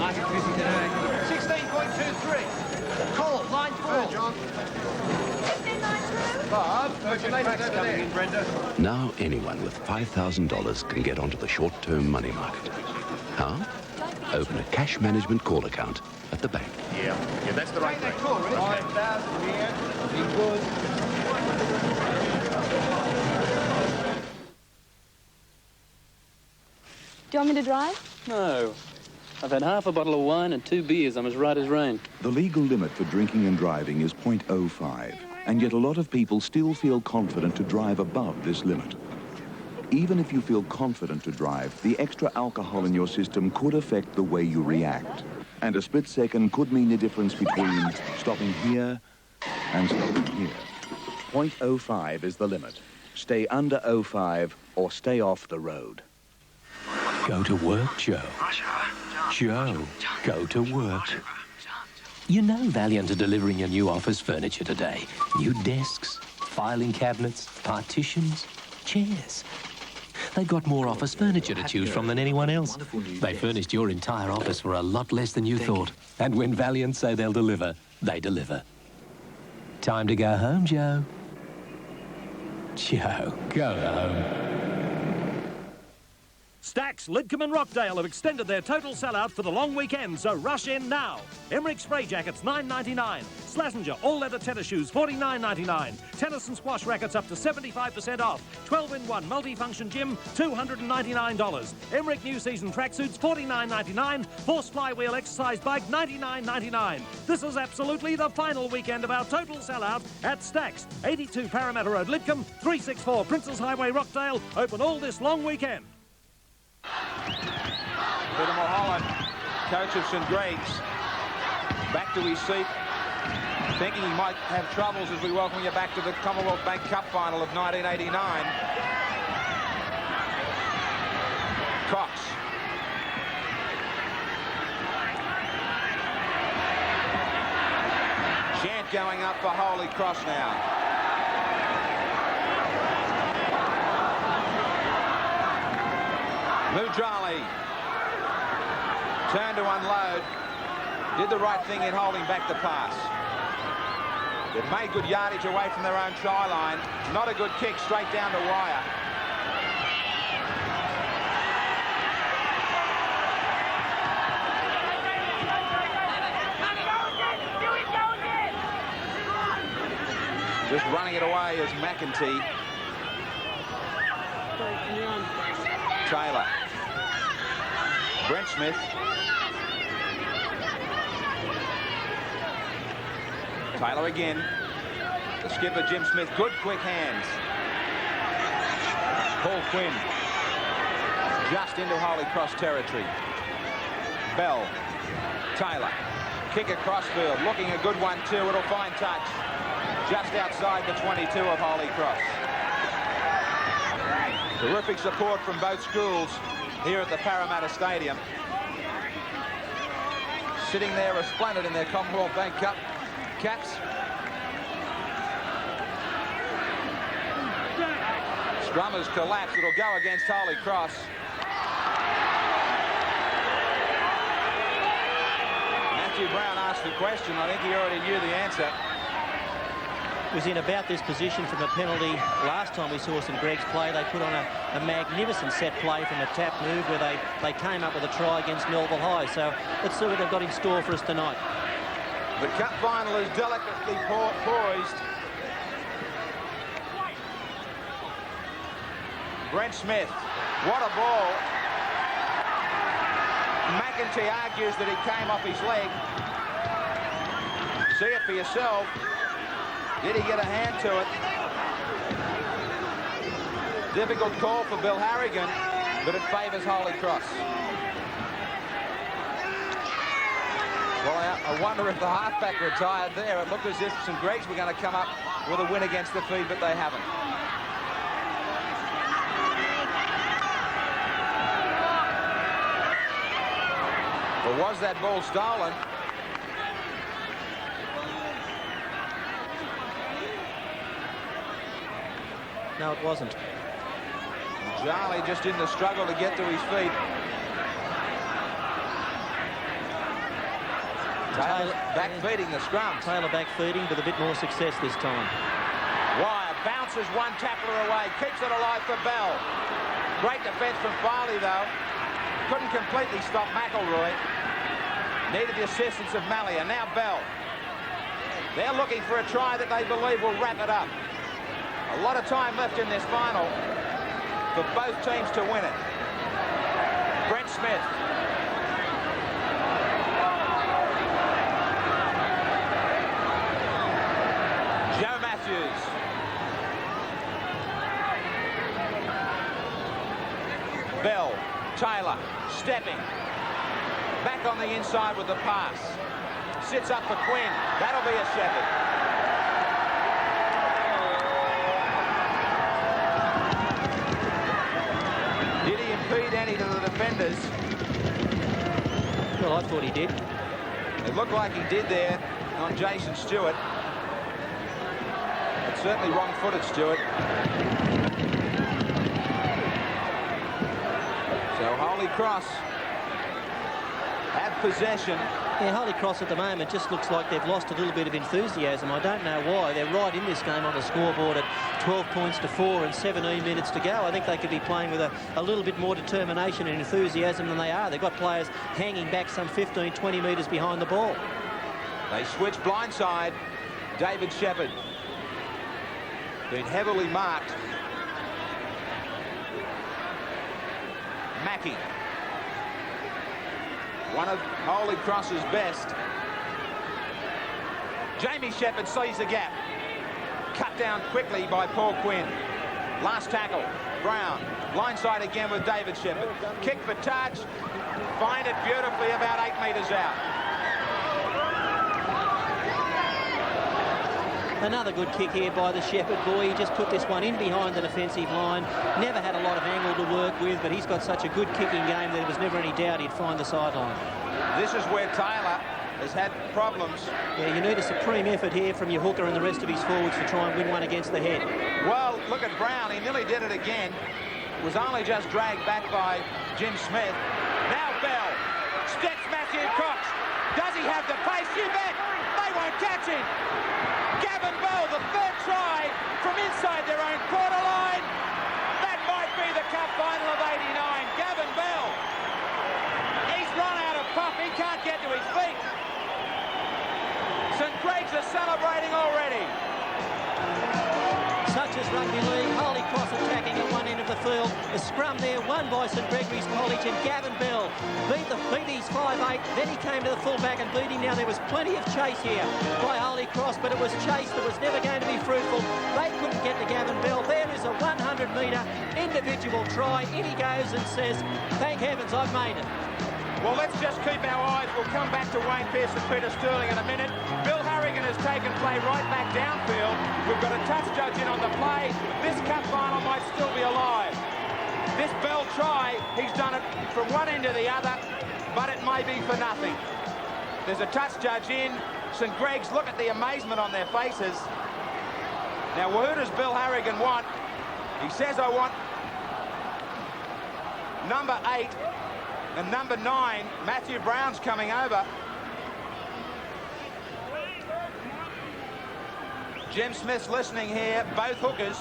I have busy today. 16.23. Call, line 4. John. Bob, there's your latest over there. Brenda. Now anyone with $5,000 can get onto the short-term money market. How? Open a cash management call account at the bank. Yeah, that's the right thing. Cool, right? 5,000 here. Be good. Do you want me to drive? No. I've had half a bottle of wine and 2 beers. I'm as right as rain. The legal limit for drinking and driving is .05, and yet a lot of people still feel confident to drive above this limit. Even if you feel confident to drive, the extra alcohol in your system could affect the way you react. And a split second could mean the difference between stopping here and stopping here. .05 is the limit. Stay under 05 or stay off the road. Go to work, Joe. Joe, go to work. You know Valiant are delivering your new office furniture today. New desks, filing cabinets, partitions, chairs. They've got more office furniture to choose from than anyone else. They furnished your entire office for a lot less than you thought. And when Valiant say they'll deliver, they deliver. Time to go home, Joe. Joe, go home. Stax, Lidcombe and Rockdale have extended their total sellout for the long weekend, so rush in now. Emmerich spray jackets, $9.99. Slazenger all-leather tennis shoes, $49.99. Tennis and squash rackets up to 75% off. 12-in-1 multi-function gym, $299. Emmerich new season tracksuits, $49.99. Force flywheel exercise bike, $99.99. This is absolutely the final weekend of our total sellout at Stax. 82 Parramatta Road, Lidcombe, 364 Princes Highway, Rockdale. Open all this long weekend. Peter Mulholland, coach of St Greg's, back to his seat, thinking he might have troubles as we welcome you back to the Commonwealth Bank Cup final of 1989. Cox. Chant going up for Holy Cross now. Mudrali turned to unload, did the right thing in holding back the pass. They've made good yardage away from their own try line. Not a good kick, straight down the wire. Just running it away is McEntee. Taylor. Brent Smith. Taylor again. The skipper, Jim Smith. Good quick hands. Paul Quinn. Just into Holy Cross territory. Bell. Taylor. Kick across field. Looking a good one too. It'll find touch. Just outside the 22 of Holy Cross. Terrific support from both schools here at the Parramatta Stadium. Sitting there resplendent in their Commonwealth Bank Cup caps. Scrum has collapsed. It'll go against Holy Cross. Matthew Brown asked the question. I think he already knew the answer. Was in about this position from a penalty last time we saw St Greg's play. They put on a magnificent set play from a tap move where they came up with a try against Melville High. So let's see what they've got in store for us tonight. The cup final is delicately poised. Brent Smith, what a ball. McEntee argues that it came off his leg. See it for yourself. Did he get a hand to it? Difficult call for Bill Harrigan, but it favours Holy Cross. Well, I wonder if the halfback retired there. It looked as if St Greg's were going to come up with a win against the feed, but they haven't. Or was that ball stolen? No, it wasn't. Charlie just in the struggle to get to his feet. Taylor back feeding the scrum. Taylor back feeding with a bit more success this time. Wire bounces one tackler away, keeps it alive for Bell. Great defence from Farley though. Couldn't completely stop McElroy. Needed the assistance of Malia. Now Bell. They're looking for a try that they believe will wrap it up. A lot of time left in this final for both teams to win it. Brent Smith. Joe Matthews. Bell. Taylor. Stepping. Back on the inside with the pass. Sits up for Quinn. That'll be a Shepherd. Did he impede any to the defenders? Well, I thought he did. It looked like he did there on Jason Stewart. It's certainly wrong-footed Stewart. So Holy Cross have possession. Yeah, Holy Cross at the moment just looks like they've lost a little bit of enthusiasm. I don't know why. They're right in this game on the scoreboard at 12 points to 4 and 17 minutes to go. I think they could be playing with a little bit more determination and enthusiasm than they are. They've got players hanging back some 15, 20 metres behind the ball. They switch blindside. David Shepherd. Been heavily marked. Mackie. One of Holy Cross's best. Jamie Shepherd sees the gap. Cut down quickly by Paul Quinn. Last tackle. Brown. Blindside again with David Shepherd. Kick for touch. Find it beautifully about 8 metres out. Another good kick here by the Shepherd boy. He just put this one in behind the defensive line. Never had a lot of angle to work with, but he's got such a good kicking game that there was never any doubt he'd find the sideline. This is where Taylor has had problems. Yeah, you need a supreme effort here from your hooker and the rest of his forwards to try and win one against the head. Well, look at Brown. He nearly did it again. Was only just dragged back by Jim Smith. Now Bell. Steps Matthew Cox. Does he have the pace? You bet. They won't catch him. Gavin Bell, the third try from inside their own quarter line. That might be the cup final of '89. Gavin Bell. He's run out of puff. He can't get to his feet. St Greg's are celebrating already. Such as rugby league. Holy Cross attacking at one end of the field. A scrum there won by St Gregory's College, and Gavin Bell beat his 5'8". Then he came to the fullback and beat him. Now there was plenty of chase here by Holy Cross, but it was chase that was never going to be fruitful. They couldn't get to Gavin Bell. There is a 100-metre individual try. In he goes and says, thank heavens I've made it. Well, let's just keep our eyes. We'll come back to Wayne Pearce and Peter Sterling in a minute. Bill Harrigan has taken play right back downfield. We've got a touch judge in on the play. This cup final might still be alive. This Bell try, he's done it from one end to the other, but it may be for nothing. There's a touch judge in. St Greg's, look at the amazement on their faces. Now, who does Bill Harrigan want? He says, I want number 8 and number 9. Matthew Brown's coming over. Jim Smith's listening here, both hookers.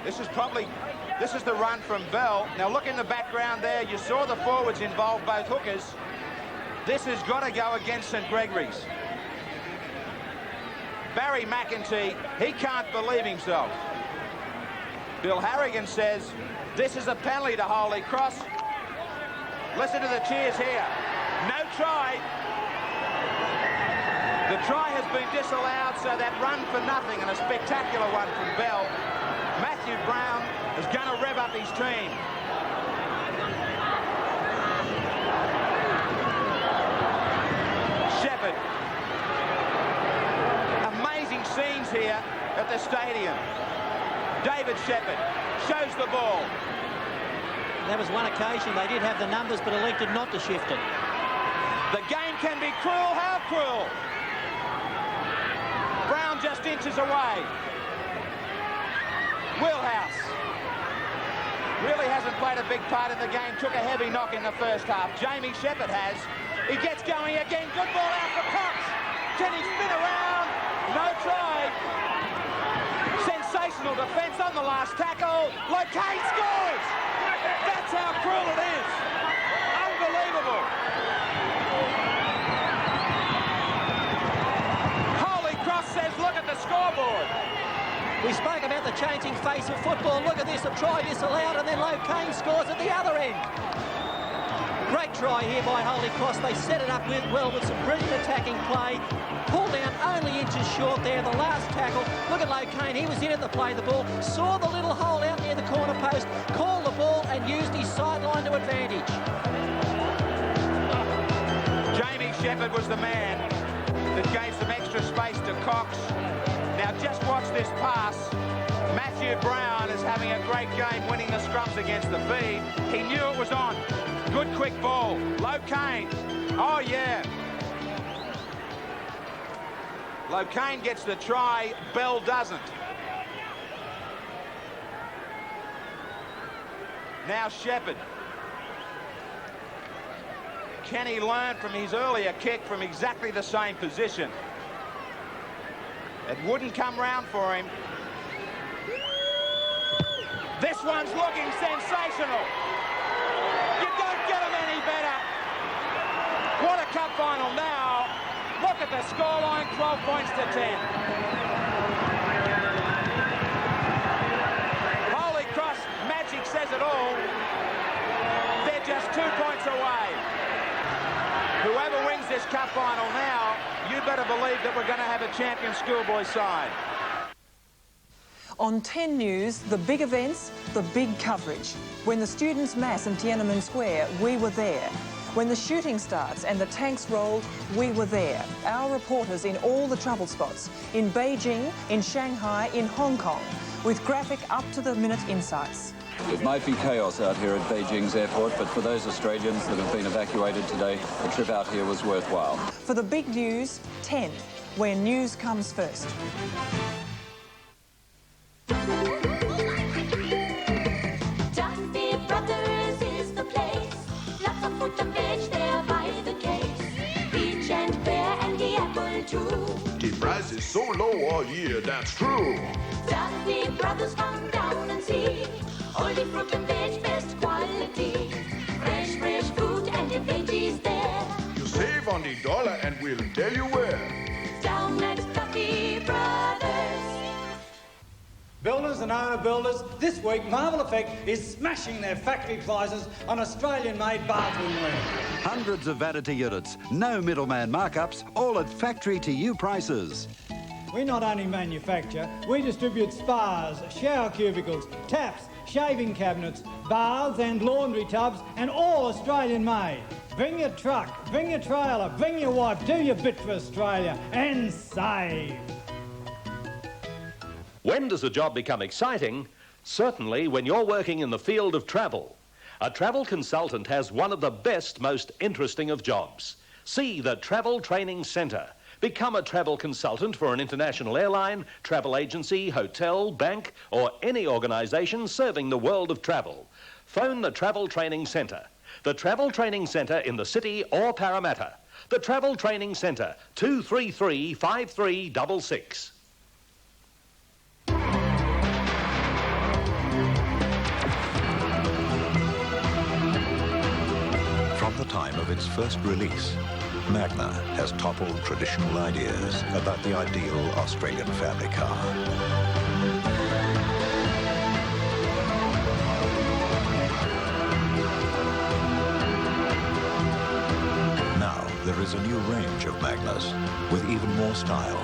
This is the run from Bell. Now look in the background there. You saw the forwards involve both hookers. This has got to go against St Gregory's. Barry McEntee, he can't believe himself. Bill Harrigan says, this is a penalty to Holy Cross. Listen to the cheers here. No try. The try has been disallowed, so that run for nothing, and a spectacular one from Bell. Matthew Brown is going to rev up his team. Shepherd. Amazing scenes here at the stadium. David Shepherd shows the ball. That was one occasion they did have the numbers but elected not to shift it. The game can be cruel. How cruel? Brown just inches away. Wheelhouse really hasn't played a big part in the game. Took a heavy knock in the first half. Jamie Shepherd has. He gets going again. Good ball out for Cox. Can he spin around? No try. Sensational defence on the last tackle. Locate scores. That's how cruel it is. Unbelievable. Holy Cross says, look at the scoreboard. We spoke about the changing face of football. Look at this, a try disallowed, and then Locane scores at the other end. Great try here by Holy Cross. They set it up well with some brilliant attacking play. Pulled down only inches short there, the last tackle. Look at Locane, he was in at the play of the ball, saw the little hole out near the corner post, called the ball and used his sideline to advantage. Jamie Shepherd was the man that gave some extra space to Cox. Now just watch this pass. Matthew Brown is having a great game winning the scrums against the feed. He knew it was on. Good quick ball. Locane. Oh yeah. Locane gets the try. Bell doesn't. Now Shepherd. Can he learn from his earlier kick from exactly the same position? It wouldn't come round for him. This one's looking sensational. You don't get them any better. What a cup final now. Look at the scoreline, 12 points to 10. Holy Cross magic says it all. They're just 2 points away. Whoever wins this cup final now, you better believe that we're going to have a champion schoolboy side. On 10 News, the big events, the big coverage. When the students mass in Tiananmen Square, we were there. When the shooting starts and the tanks rolled, we were there. Our reporters in all the trouble spots, in Beijing, in Shanghai, in Hong Kong, with graphic up-to-the-minute insights. It might be chaos out here at Beijing's airport, but for those Australians that have been evacuated today, the trip out here was worthwhile. For the big news, 10, where news comes first. Duffy Brothers is the place. Lots of fruit and veg there by the case. Peach and pear and the apple too. The price is so low all year, that's true. Duffy Brothers, come down and see. All the fruit and veg, best quality. Fresh fruit and the veggies there. You save on the dollar and we'll tell you where. Down at Duffy Brothers. Builders and owner builders, this week Marvel Effect is smashing their factory prices on Australian-made bathroom-wear. Hundreds of vanity units, no middleman markups, all at factory-to-you prices. We not only manufacture, we distribute spas, shower cubicles, taps, shaving cabinets, baths and laundry tubs, and all Australian-made. Bring your truck, bring your trailer, bring your wife, do your bit for Australia and save. When does a job become exciting? Certainly when you're working in the field of travel. A travel consultant has one of the best, most interesting of jobs. See the Travel Training Centre, Become a travel consultant for an international airline, travel agency, hotel, bank, or any organisation serving the world of travel. Phone the Travel Training Centre. The Travel Training Centre in the city or Parramatta. The Travel Training Centre, 233 5366. From the time of its first release, Magna has toppled traditional ideas about the ideal Australian family car. Now there is a new range of Magnas with even more style,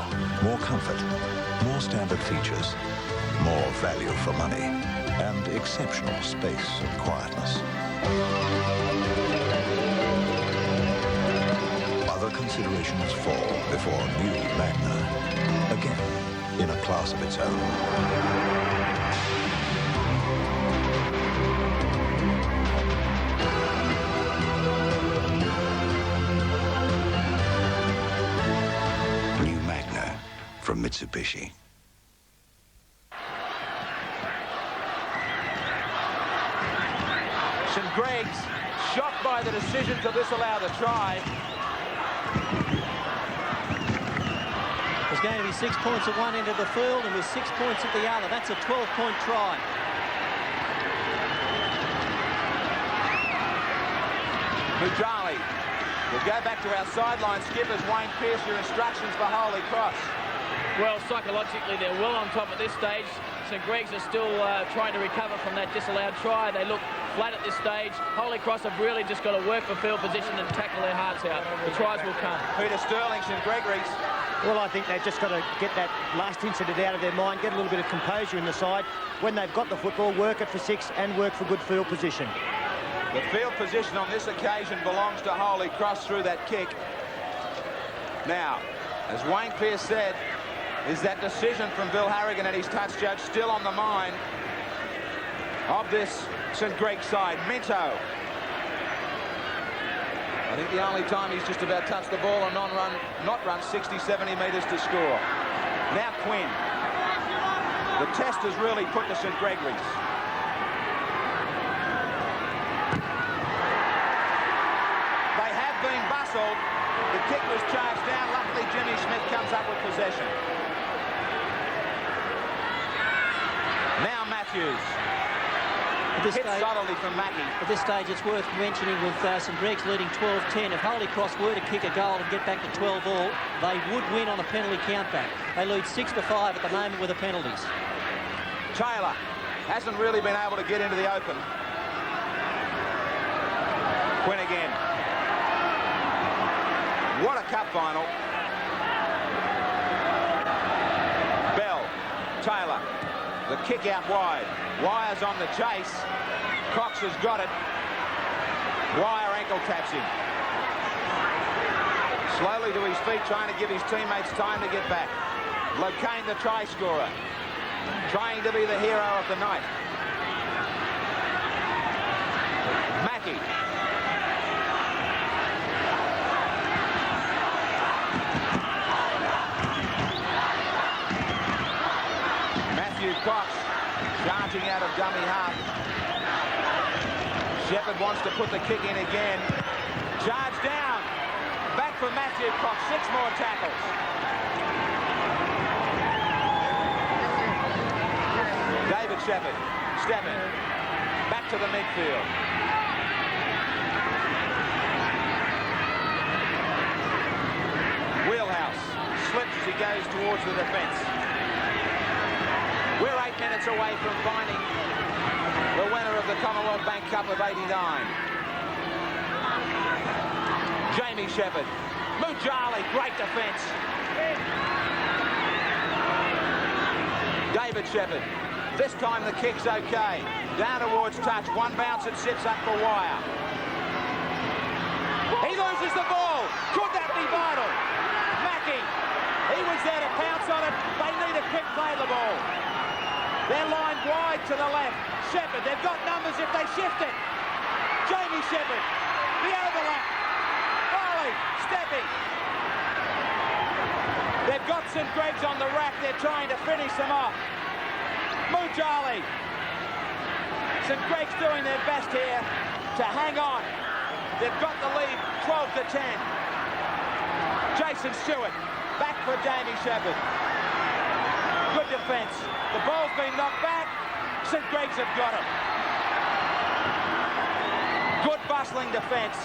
more comfort, more standard features, more value for money, and exceptional space and quietness. Other considerations fall before new Magna, again in a class of its own. New Magna from Mitsubishi. St Greg's shocked by the decision to disallow the try. There's going to be 6 points at one end of the field and with 6 points at the other. That's a 12-point try. Mujali will go back to our sideline skippers. Wayne Pearce, your instructions for Holy Cross. Well, psychologically, they're well on top at this stage. St Greg's are still trying to recover from that disallowed try. They look flat at this stage. Holy Cross have really just got to work for field position and tackle their hearts out. The tries will come. Peter Sterling, St Gregory's. Well, I think they've just got to get that last incident out of their mind, get a little bit of composure in the side. When they've got the football, work it for 6 and work for good field position. The field position on this occasion belongs to Holy Cross through that kick. Now, as Wayne Pearce said, is that decision from Bill Harrigan and his touch judge still on the mind of this St Greg side. Minto. I think the only time he's just about touched the ball and not run 60, 70 metres to score. Now Quinn. The test has really put to St Gregory's. They have been bustled. The kick was charged down. Luckily, Jimmy Smith comes up with possession. Now Matthews. Hit subtly from Mackey. At this stage, it's worth mentioning with St Greg's leading 12-10. If Holy Cross were to kick a goal and get back to 12 all, they would win on a penalty countback. They lead 6-5 at the moment with the penalties. Taylor hasn't really been able to get into the open. Quinn again. What a cup final. Bell, Taylor, the kick out wide. Wyer's on the chase. Cox has got it. Wyer ankle taps him. Slowly to his feet, trying to give his teammates time to get back. Locane, the try scorer, trying to be the hero of the night. Mackey. Matthew Cox charging out of dummy half. Shepherd wants to put the kick in again. Charge down. Back for Matthew Cox. 6 more tackles. David Shepherd stepping back to the midfield. Wheelhouse slips as he goes towards the defence. We're 8 minutes away from finding the winner of the Commonwealth Bank Cup of '89. Jamie Shepherd. Mujali, great defence. David Shepherd. This time the kick's okay. Down towards touch. One bounce, it sits up for Wyer. He loses the ball. Could that be vital? Mackey. He was there to pounce on it. They need a quick play of the ball. They're lined wide to the left. Shepherd, they've got numbers if they shift it. Jamie Shepherd, the overlap. Foley, stepping. St Greg's on the rack. They're trying to finish them off. Mujali. St Greg's doing their best here to hang on. They've got the lead 12 to 10. Jason Stewart back for Jamie Shepherd. Good defence. The ball's been knocked back. St Greg's have got it. Good bustling defence.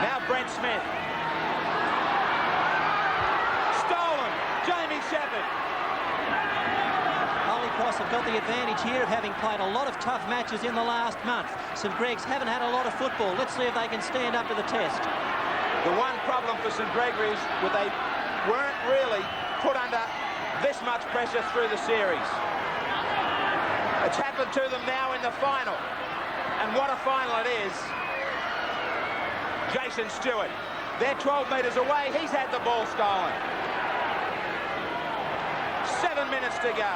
Now Brent Smith. Stolen. Jamie Shepherd. Holy Cross have got the advantage here of having played a lot of tough matches in the last month. St Greg's haven't had a lot of football. Let's see if they can stand up to the test. The one problem for St Gregory's was they weren't really put under this much pressure through the series. It's happened to them now in the final. And what a final it is. Jason Stewart. They're 12 metres away. He's had the ball stolen. 7 minutes to go.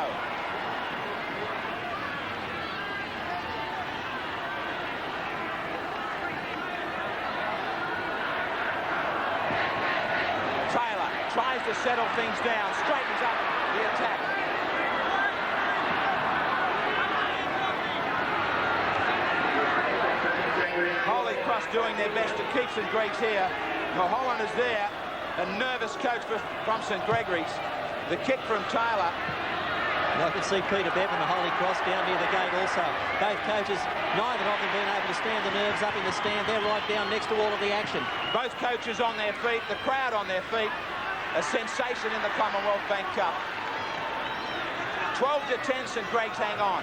Taylor tries to settle things down, straightens up the attack. Holy Cross doing their best to keep St Greg's here. Mulholland is there, a nervous coach from St Gregory's. The kick from Taylor. I can see Peter Bevan, the Holy Cross, down near the gate also. Both coaches, neither of them being able to stand the nerves up in the stand. They're right down next to all of the action. Both coaches on their feet, the crowd on their feet. A sensation in the Commonwealth Bank Cup. 12 to 10, St Greg's hang on.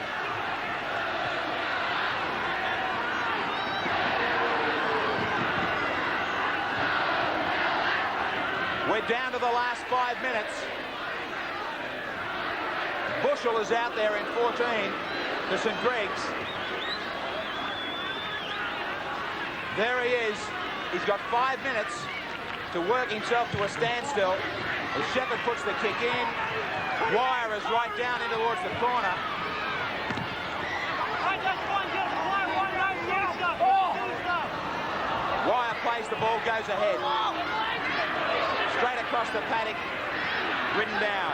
We're down to the last 5 minutes. Bushell is out there in 14 for St Greg's. There he is. He's got 5 minutes to work himself to a standstill. As Shepherd puts the kick in. Wire is right down in towards the corner. Wire plays the ball, goes ahead. Straight across the paddock, ridden down.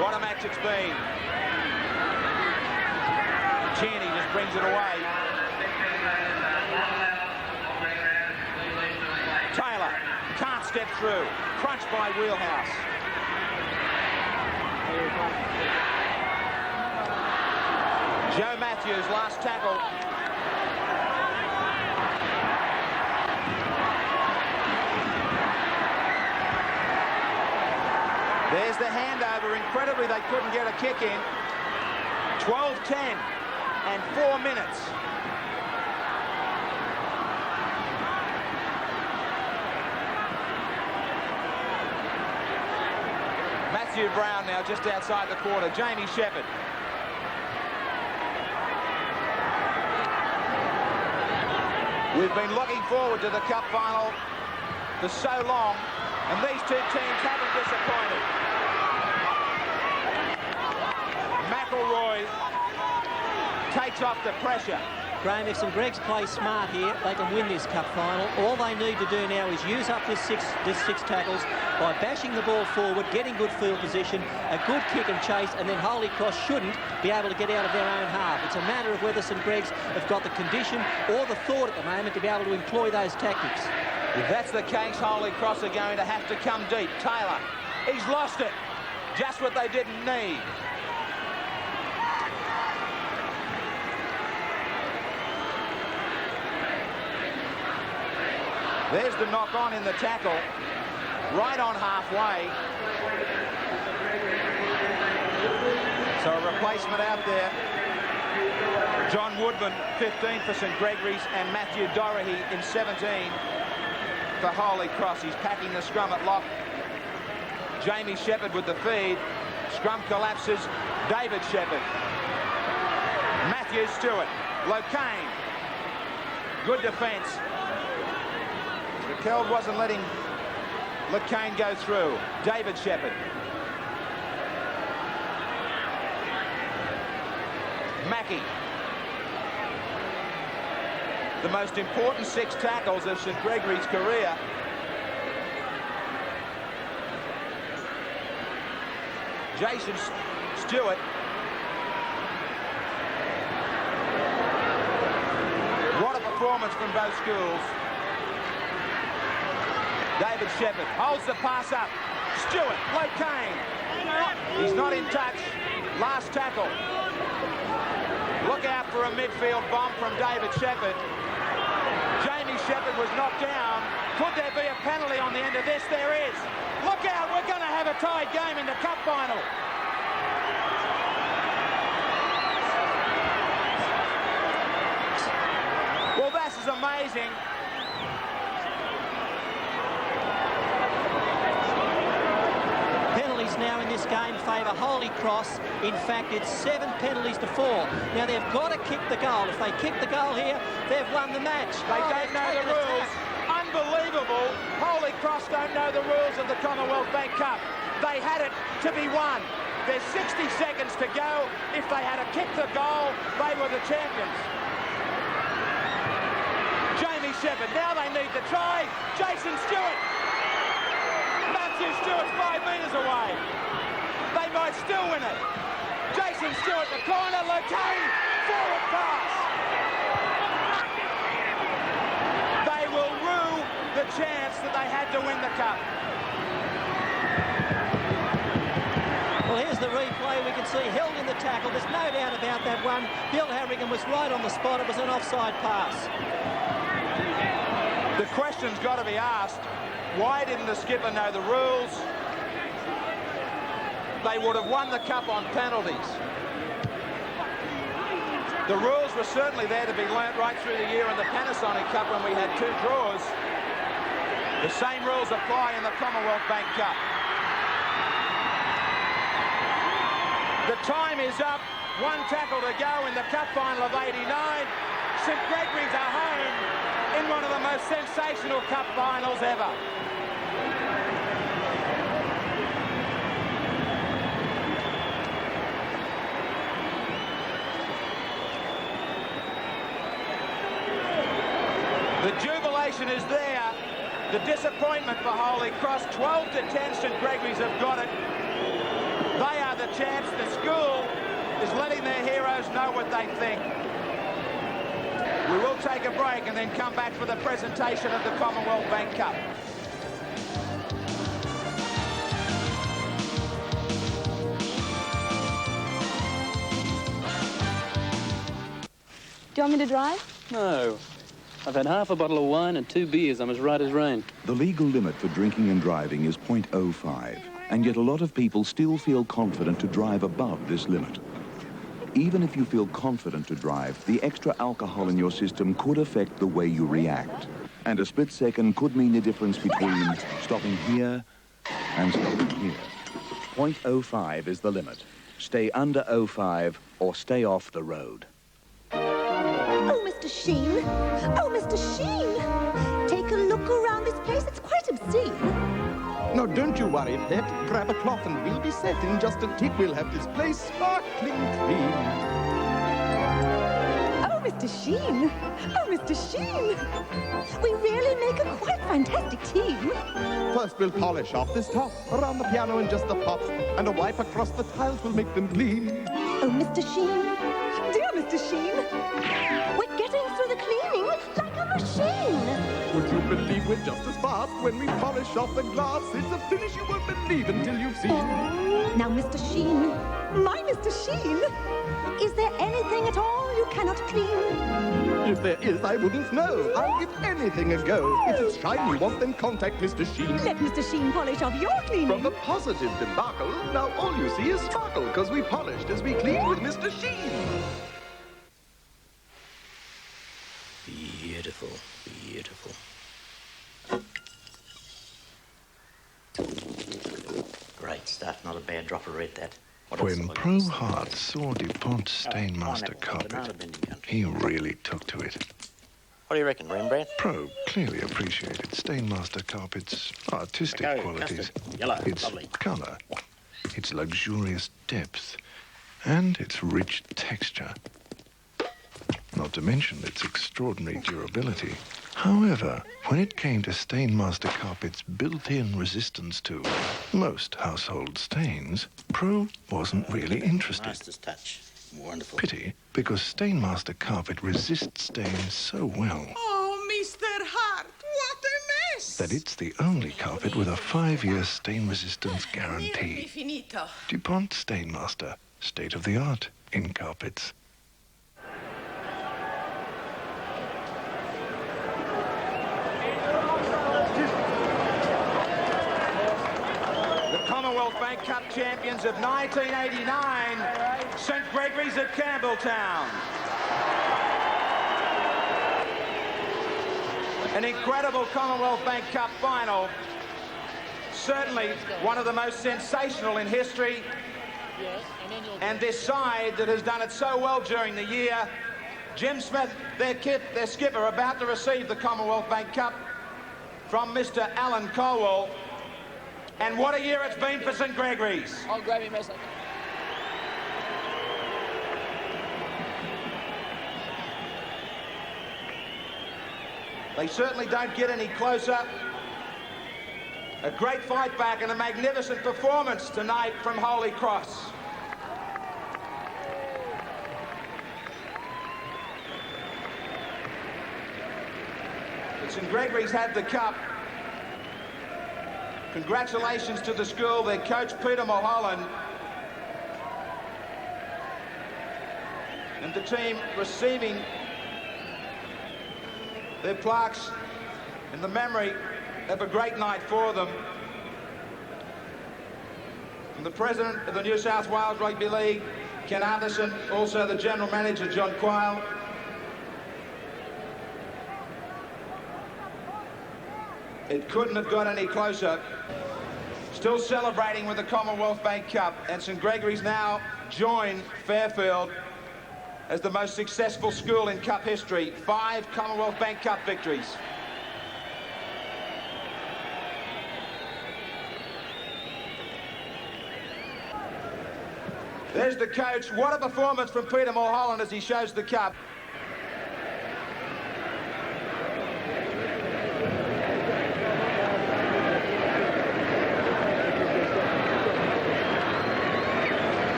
What a match it's been. Tierney just brings it away. Taylor can't step through. Crunched by Wheelhouse. Joe Matthews, last tackle. There's the handover. Incredibly, they couldn't get a kick in. 12-10 and 4 minutes. Matthew Brown now just outside the quarter. Jamie Shepherd. We've been looking forward to the cup final for so long, and these two teams haven't disappointed. McElroy takes off the pressure. Graham, if St Greg's play smart here, they can win this cup final. All they need to do now is use up this six tackles by bashing the ball forward, getting good field position, a good kick and chase, and then Holy Cross shouldn't be able to get out of their own half. It's a matter of whether St Greg's have got the condition or the thought at the moment to be able to employ those tactics. If that's the case, Holy Cross are going to have to come deep. Taylor, he's lost it. Just what they didn't need. There's the knock on in the tackle. Right on halfway. So a replacement out there. John Woodman, 15 for St Gregory's, and Matthew Doherty in 17 for Holy Cross. He's packing the scrum at lock. Jamie Shepherd with the feed. Scrum collapses. David Shepherd. Matthew Stewart. Locane. Good defence. Raquel wasn't letting Locane go through. David Shepherd. Mackey. the most important 6 tackles of St Gregory's career. Jason Stewart. What a performance from both schools. David Shepherd holds the pass up. Stewart, Locane. He's not in touch. Last tackle. Look out for a midfield bomb from David Shepherd. Jamie Shepherd was knocked down. Could there be a penalty on the end of this? There is. Look out, we're going to have a tied game in the cup final. Well, this is amazing. Penalties now in this game favour Holy Cross. In fact, it's 7 penalties to 4. Now, they've got to kick the goal. If they kick the goal here, they've won the match. They don't know the rules. Unbelievable. Holy Cross don't know the rules of the Commonwealth Bank Cup. They had it to be won. There's 60 seconds to go. If they had kicked the goal, they were the champions. Jamie Shepherd, now they need the try. Jason Stewart. Matthew Stewart's 5 metres away. They might still win it. Jason Stewart, the corner, Locane, forward pass. They will rue the chance that they had to win the cup. Well, here's the replay. We can see held in the tackle. There's no doubt about that one. Bill Harrigan was right on the spot. It was an offside pass. The question's got to be asked, why didn't the skipper know the rules? They would have won the cup on penalties. The rules were certainly there to be learnt right through the year in the Panasonic Cup when we had 2 draws. The same rules apply in the Commonwealth Bank Cup. The time is up. 1 tackle to go in the cup final of '89. St Gregory's are home in one of the most sensational cup finals ever. The jubilation is there. The disappointment for Holy Cross. 12 to 10, St Gregory's have got it. They are the champs. The school is letting their heroes know what they think. We will take a break and then come back for the presentation of the Commonwealth Bank Cup. Do you want me to drive? No. I've had half a bottle of wine and 2 beers. I'm as right as rain. The legal limit for drinking and driving is .05, and yet a lot of people still feel confident to drive above this limit. Even if you feel confident to drive, the extra alcohol in your system could affect the way you react. And a split second could mean the difference between stopping here and stopping here. .05 is the limit. Stay under 05 or stay off the road. Oh, Mr. Sheen. Oh, Mr. Sheen. Take a look around this place. It's quite obscene. No, don't you worry, pet. Grab a cloth and we'll be set. In just a tick, we'll have this place sparkling clean. Oh, Mr. Sheen. Oh, Mr. Sheen. We really make a quite fantastic team. First, we'll polish off this top. Around the piano in just a pop. And a wipe across the tiles will make them clean. Oh, Mr. Sheen. Dear Mr. Sheen. We're getting through the cleaning like a machine. Would you believe we're just as fast when we polish off the glass? It's a finish you won't believe until you've seen. Now, Mr. Sheen, my Mr. Sheen, is there anything at all you cannot clean? If there is, I wouldn't know. I'll give anything a go. If it's shine you want, then contact Mr. Sheen. Let Mr. Sheen polish off your cleaning. From the positive debacle, now all you see is sparkle, because we polished as we cleaned with Mr. Sheen. Beautiful, beautiful. Great stuff, not a bad drop of red, that. When Pro Hart saw DuPont's Stainmaster carpet, he really took to it. What do you reckon, Rembrandt? Pro clearly appreciated Stainmaster carpet's artistic qualities. Yellow, its lovely. colour, its luxurious depth, and its rich texture. not to mention its extraordinary durability. However, when it came to Stainmaster carpet's built-in resistance to most household stains, Pro wasn't really interested. Master's touch. Wonderful. Pity, because Stainmaster carpet resists stains so well Oh, Mr. Hart, what a mess! that it's the only carpet with a 5-year stain resistance guarantee. Finito. DuPont Stainmaster, state-of-the-art in carpets. Commonwealth Bank Cup champions of 1989, St Gregory's at Campbelltown. An incredible Commonwealth Bank Cup final. Certainly one of the most sensational in history. And this side that has done it so well during the year. Jim Smith, their skipper, about to receive the Commonwealth Bank Cup from Mr. Alan Colwell. And what a year it's been for St Gregory's. I'll grab him, Messer. They certainly don't get any closer. A great fight back and a magnificent performance tonight from Holy Cross. But St Gregory's had the cup. Congratulations to the school, their coach Peter Mulholland, and the team receiving their plaques in the memory of a great night for them. And the president of the New South Wales Rugby League, Ken Anderson, also the general manager, John Quayle. It couldn't have got any closer. Still celebrating with the Commonwealth Bank Cup, and St Gregory's now join Fairfield as the most successful school in Cup history. 5 Commonwealth Bank Cup victories. There's the coach. What a performance from Peter Mulholland as he shows the cup.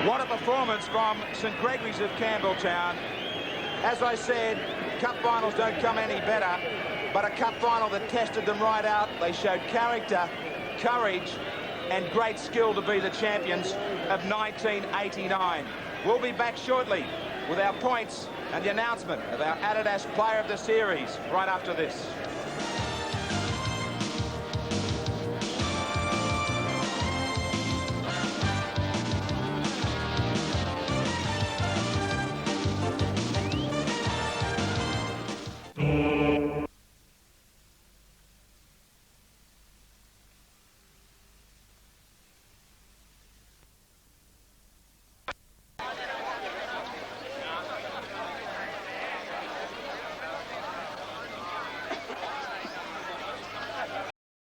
What a performance from St Gregory's of Campbelltown. As I said, cup finals don't come any better, but a cup final that tested them right out. They showed character, courage, and great skill to be the champions of 1989. We'll be back shortly with our points and the announcement of our Adidas Player of the Series right after this.